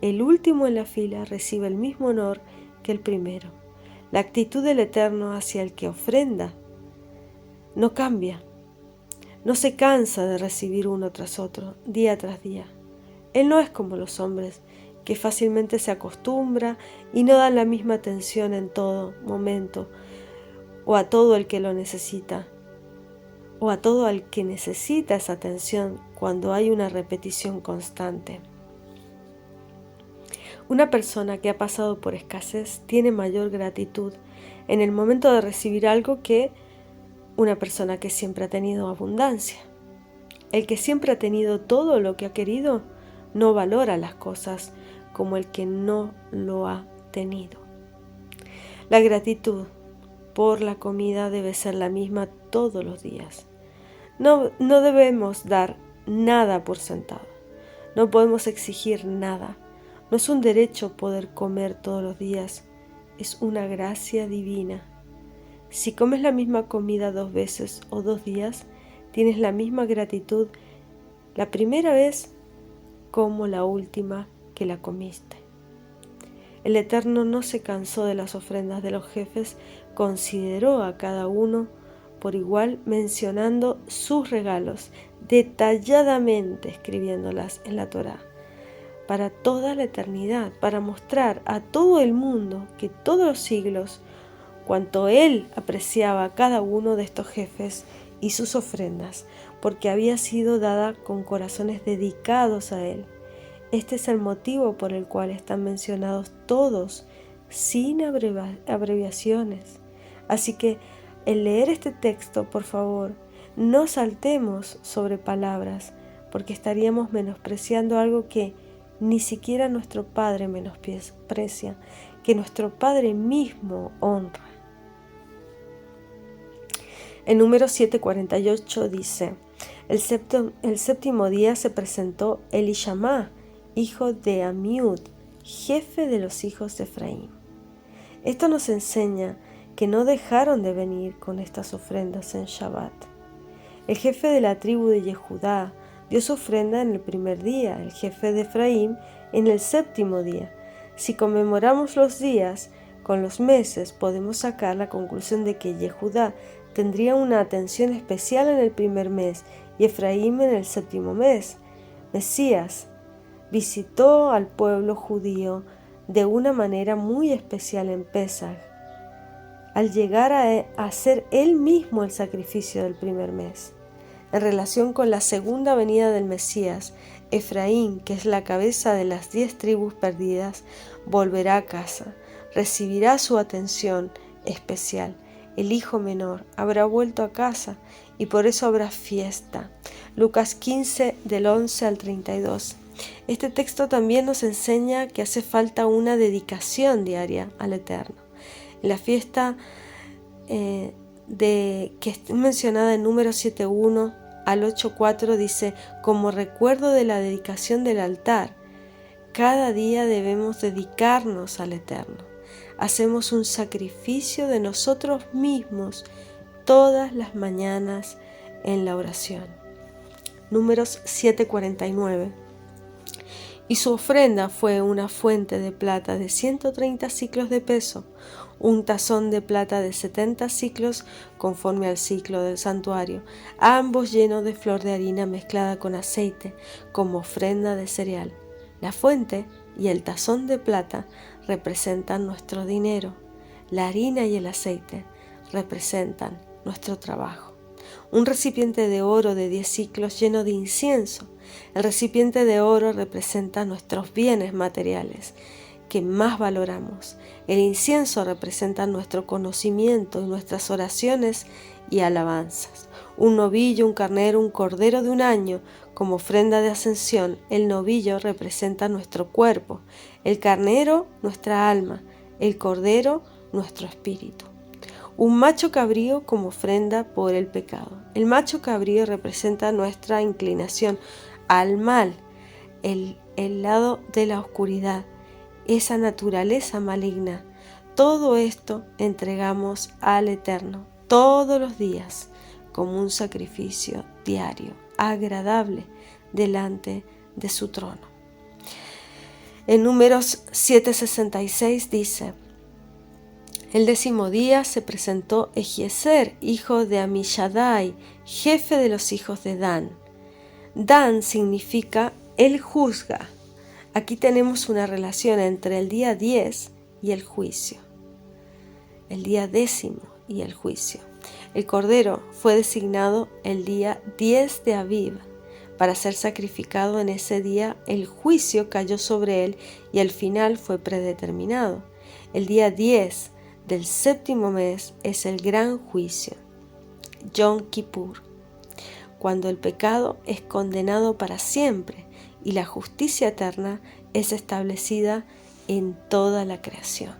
S1: El último en la fila recibe el mismo honor que el primero. La actitud del Eterno hacia el que ofrenda no cambia. No se cansa de recibir uno tras otro, día tras día. Él no es como los hombres, que fácilmente se acostumbra y no dan la misma atención en todo momento, o a todo el que lo necesita, o a todo el que necesita esa atención cuando hay una repetición constante. Una persona que ha pasado por escasez tiene mayor gratitud en el momento de recibir algo que una persona que siempre ha tenido abundancia. El que siempre ha tenido todo lo que ha querido no valora las cosas como el que no lo ha tenido. La gratitud por la comida debe ser la misma todos los días. No debemos dar nada por sentado. No podemos exigir nada. No es un derecho poder comer todos los días. Es una gracia divina. Si comes la misma comida 2 veces o 2 días, tienes la misma gratitud la primera vez como la última que la comiste. El Eterno no se cansó de las ofrendas de los jefes, consideró a cada uno por igual, mencionando sus regalos, detalladamente escribiéndolas en la Torá, para toda la eternidad, para mostrar a todo el mundo que todos los siglos cuánto él apreciaba a cada uno de estos jefes y sus ofrendas, porque había sido dada con corazones dedicados a él. Este es el motivo por el cual están mencionados todos, sin abreviaciones. Así que, al leer este texto, por favor, no saltemos sobre palabras, porque estaríamos menospreciando algo que ni siquiera nuestro Padre menosprecia, que nuestro Padre mismo honra. En Números 7:48 dice: el séptimo día se presentó Elishama, hijo de Amiud, jefe de los hijos de Efraín. Esto nos enseña que no dejaron de venir con estas ofrendas en Shabbat. El jefe de la tribu de Yehudá dio su ofrenda en el primer día, el jefe de Efraín en el séptimo día. Si conmemoramos los días con los meses, podemos sacar la conclusión de que Yehudá tendría una atención especial en el primer mes y Efraín en el séptimo mes. Mesías visitó al pueblo judío de una manera muy especial en Pesaj, al llegar a hacer él mismo el sacrificio del primer mes. En relación con la segunda venida del Mesías, Efraín, que es la cabeza de las 10 tribus perdidas, volverá a casa, recibirá su atención especial. El hijo menor habrá vuelto a casa y por eso habrá fiesta. Lucas 15, del 11 al 32. Este texto también nos enseña que hace falta una dedicación diaria al Eterno. En la fiesta que está mencionada en Números 7:1 al 8:4 dice: como recuerdo de la dedicación del altar, cada día debemos dedicarnos al Eterno. Hacemos un sacrificio de nosotros mismos todas las mañanas en la oración. Números 7:49. Y su ofrenda fue una fuente de plata de 130 siclos de peso, un tazón de plata de 70 siclos conforme al ciclo del santuario, ambos llenos de flor de harina mezclada con aceite como ofrenda de cereal. La fuente y el tazón de plata representan nuestro dinero. La harina y el aceite representan nuestro trabajo. Un recipiente de oro de 10 siclos lleno de incienso. El recipiente de oro representa nuestros bienes materiales que más valoramos. El incienso representa nuestro conocimiento y nuestras oraciones y alabanzas. Un novillo, un carnero, un cordero de un año como ofrenda de ascensión. El novillo representa nuestro cuerpo, el carnero nuestra alma, el cordero nuestro espíritu. Un macho cabrío como ofrenda por el pecado. El macho cabrío representa nuestra inclinación al mal, el lado de la oscuridad, esa naturaleza maligna. Todo esto entregamos al Eterno todos los días como un sacrificio diario, agradable delante de su trono. En Números 7:66 dice: el 10º día se presentó Ejiezer, hijo de Amishadai, jefe de los hijos de Dan. Dan significa él juzga. Aquí tenemos una relación entre el día 10 y el juicio. El día 10º y el juicio. El cordero fue designado el día 10 de Aviv para ser sacrificado en ese día. El juicio cayó sobre él y el final fue predeterminado. El día 10 del 7º mes es el gran juicio, Yom Kippur, cuando el pecado es condenado para siempre y la justicia eterna es establecida en toda la creación.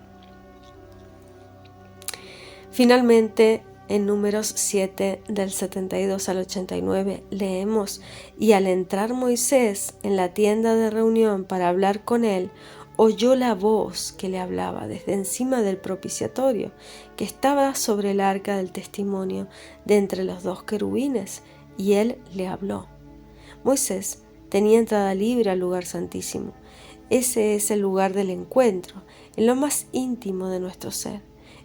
S1: Finalmente, en Números 7, del 72 al 89, leemos: y al entrar Moisés en la tienda de reunión para hablar con él, oyó la voz que le hablaba desde encima del propiciatorio, que estaba sobre el arca del testimonio de entre los 2 querubines, y él le habló. Moisés tenía entrada libre al lugar santísimo. Ese es el lugar del encuentro, en lo más íntimo de nuestro ser.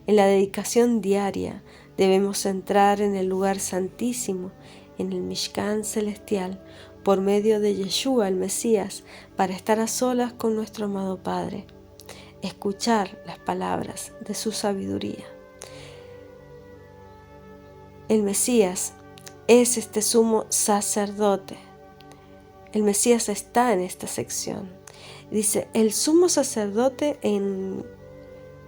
S1: En la dedicación diaria debemos entrar en el lugar santísimo, en el Mishkan celestial, por medio de Yeshua el Mesías, para estar a solas con nuestro amado Padre, escuchar las palabras de su sabiduría. El Mesías es este sumo sacerdote. El Mesías está en esta sección. Dice: el sumo sacerdote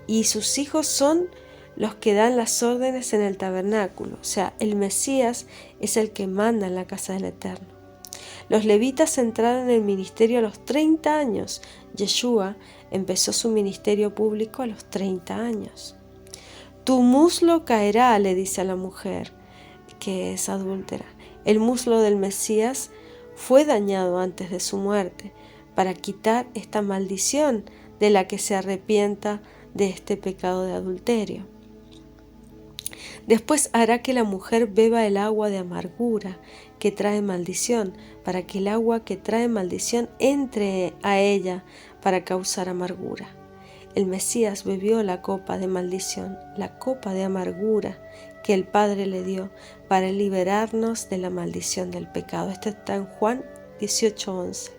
S1: y sus hijos son los que dan las órdenes en el tabernáculo. O sea, el Mesías es el que manda en la casa del Eterno. Los levitas entraron en el ministerio a los 30 años. Yeshua empezó su ministerio público a los 30 años. Tu muslo caerá, le dice a la mujer que es adúltera. El muslo del Mesías fue dañado antes de su muerte para quitar esta maldición de la que se arrepienta de este pecado de adulterio. Después hará que la mujer beba el agua de amargura que trae maldición, para que el agua que trae maldición entre a ella para causar amargura. El Mesías bebió la copa de maldición, la copa de amargura que el Padre le dio para liberarnos de la maldición del pecado. Esto está en Juan 18:11.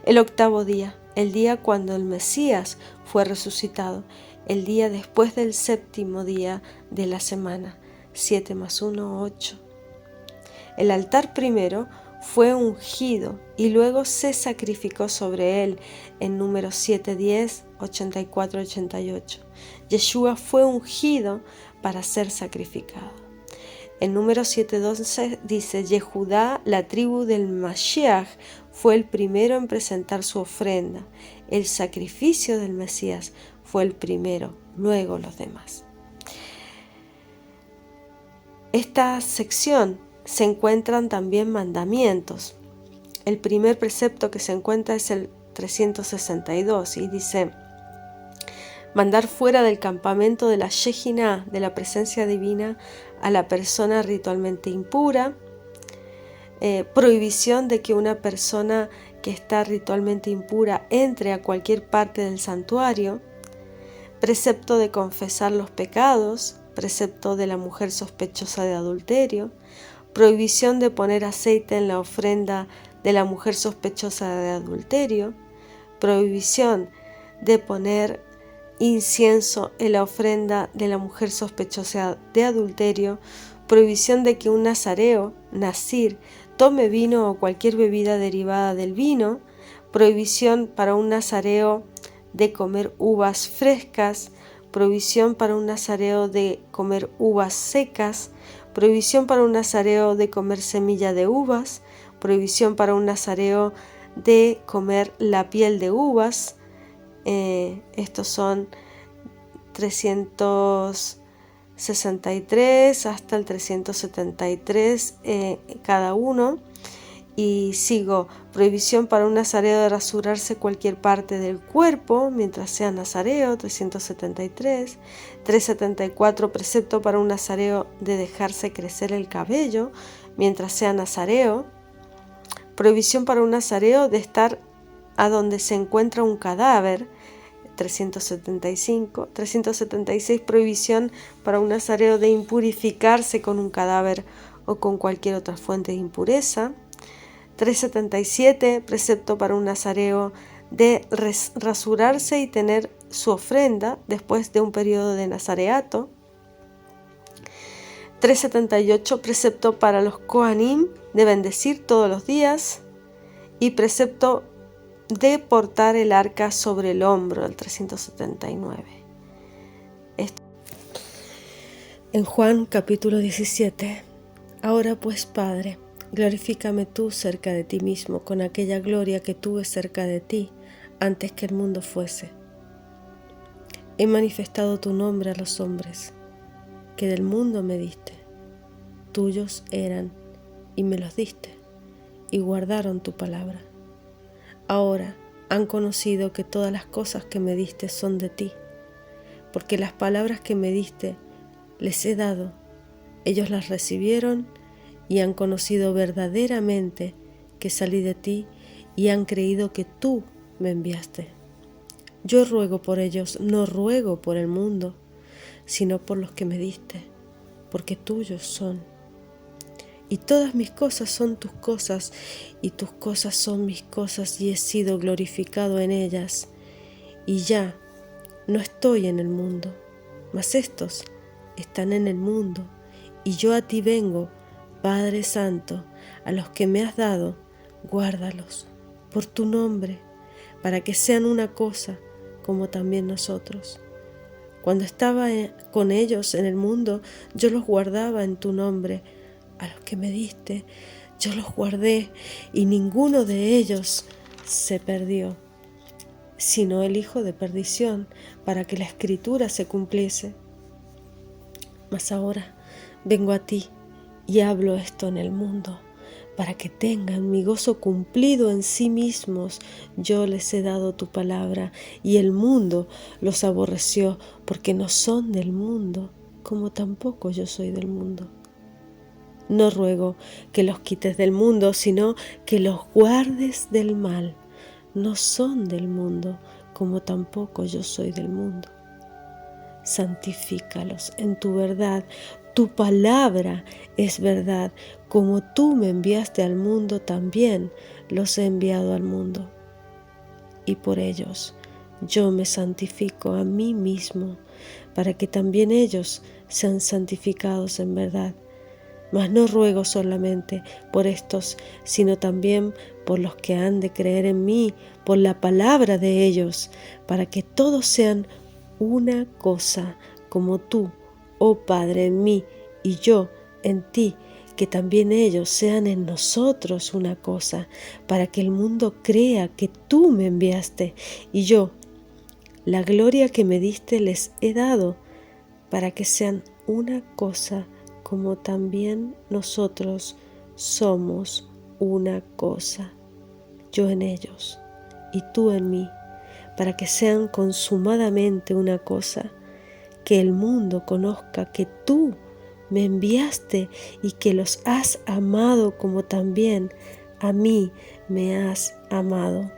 S1: El 8º día, el día cuando el Mesías fue resucitado, el día después del 7º día de la semana, 7 más 1, 8. El altar primero fue ungido y luego se sacrificó sobre él en Números 7, 10, 84, 88. Yeshua fue ungido para ser sacrificado. En Números 7, 12 dice: Yehudá, la tribu del Mashiach, fue el primero en presentar su ofrenda. El sacrificio del Mesías fue el primero, luego los demás. Esta sección se encuentran también mandamientos. El primer precepto que se encuentra es el 362 y dice: mandar fuera del campamento de la Shejiná, de la presencia divina, a la persona ritualmente impura. Prohibición de que una persona que está ritualmente impura entre a cualquier parte del santuario, precepto de confesar los pecados, precepto de la mujer sospechosa de adulterio, prohibición de poner aceite en la ofrenda de la mujer sospechosa de adulterio, prohibición de poner incienso en la ofrenda de la mujer sospechosa de adulterio, prohibición de que un nazareo, nazir, tome vino o cualquier bebida derivada del vino, prohibición para un nazareo de comer uvas frescas, prohibición para un nazareo de comer uvas secas, prohibición para un nazareo de comer semilla de uvas, prohibición para un nazareo de comer la piel de uvas. Estos son 363 hasta el 373 cada uno. Y sigo, prohibición para un nazareo de rasurarse cualquier parte del cuerpo mientras sea nazareo, 373. 374, precepto para un nazareo de dejarse crecer el cabello mientras sea nazareo. Prohibición para un nazareo de estar a donde se encuentra un cadáver, 375. 376, prohibición para un nazareo de impurificarse con un cadáver o con cualquier otra fuente de impureza. 377, precepto para un nazareo de rasurarse y tener su ofrenda después de un periodo de nazareato. 378, precepto para los Kohanim de bendecir todos los días. Y precepto de portar el arca sobre el hombro, el 379. En Juan capítulo 17, ahora pues, Padre, glorifícame tú cerca de ti mismo con aquella gloria que tuve cerca de ti antes que el mundo fuese. He manifestado tu nombre a los hombres, que del mundo me diste. Tuyos eran y me los diste, y guardaron tu palabra. Ahora han conocido que todas las cosas que me diste son de ti, porque las palabras que me diste les he dado, ellos las recibieron y han conocido verdaderamente que salí de ti y han creído que tú me enviaste. Yo ruego por ellos, no ruego por el mundo, sino por los que me diste, porque tuyos son. Y todas mis cosas son tus cosas, y tus cosas son mis cosas, y he sido glorificado en ellas. Y ya no estoy en el mundo, mas estos están en el mundo, y yo a ti vengo, Padre Santo, a los que me has dado, guárdalos por tu nombre, para que sean una cosa como también nosotros. Cuando estaba con ellos en el mundo, yo los guardaba en tu nombre. A los que me diste, yo los guardé, y ninguno de ellos se perdió, sino el hijo de perdición, para que la escritura se cumpliese. Mas ahora vengo a ti y hablo esto en el mundo, para que tengan mi gozo cumplido en sí mismos. Yo les he dado tu palabra, y el mundo los aborreció, porque no son del mundo, como tampoco yo soy del mundo. No ruego que los quites del mundo, sino que los guardes del mal. No son del mundo, como tampoco yo soy del mundo. Santifícalos en tu verdad. Tu palabra es verdad. Como tú me enviaste al mundo, también los he enviado al mundo. Y por ellos yo me santifico a mí mismo, para que también ellos sean santificados en verdad. Mas no ruego solamente por estos, sino también por los que han de creer en mí, por la palabra de ellos, para que todos sean una cosa, como tú, oh Padre, en mí y yo en ti, que también ellos sean en nosotros una cosa, para que el mundo crea que tú me enviaste, y yo, la gloria que me diste les he dado, para que sean una cosa, como también nosotros somos una cosa, yo en ellos y tú en mí, para que sean consumadamente una cosa, que el mundo conozca que tú me enviaste y que los has amado como también a mí me has amado.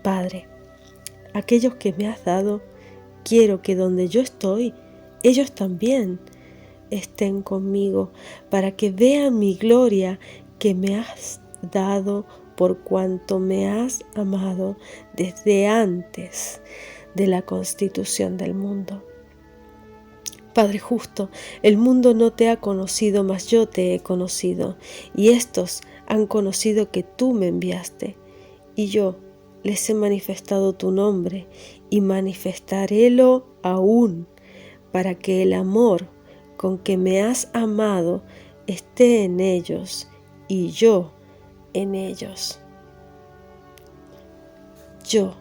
S1: Padre, aquellos que me has dado, quiero que donde yo estoy, ellos también estén conmigo, para que vean mi gloria que me has dado por cuanto me has amado desde antes de la constitución del mundo. Padre justo, el mundo no te ha conocido, mas yo te he conocido, y estos han conocido que tú me enviaste, y yo les he manifestado tu nombre, y manifestarélo aún, para que el amor con que me has amado esté en ellos, y yo en ellos. Yo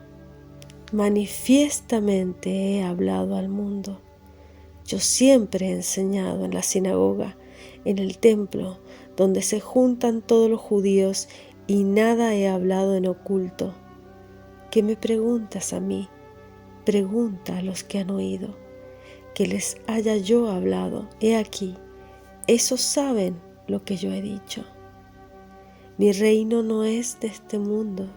S1: manifiestamente he hablado al mundo. Yo siempre he enseñado en la sinagoga, en el templo, donde se juntan todos los judíos, y nada he hablado en oculto. ¿Qué me preguntas a mí? Pregunta a los que han oído. Que les haya yo hablado. He aquí, esos saben lo que yo he dicho. Mi reino no es de este mundo.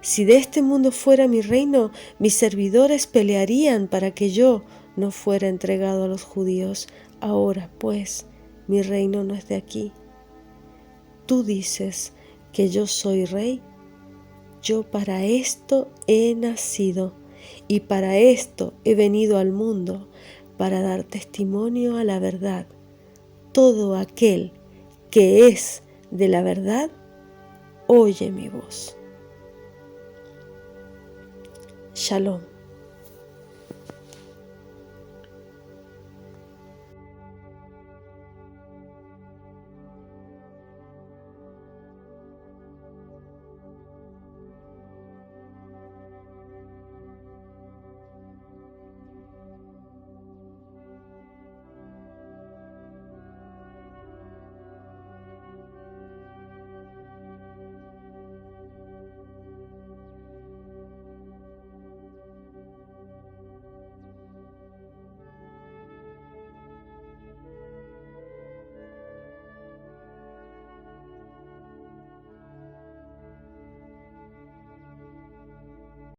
S1: Si de este mundo fuera mi reino, mis servidores pelearían para que yo no fuera entregado a los judíos. Ahora, pues, mi reino no es de aquí. Tú dices que yo soy rey. Yo para esto he nacido y para esto he venido al mundo, para dar testimonio a la verdad. Todo aquel que es de la verdad, oye mi voz. Shalom.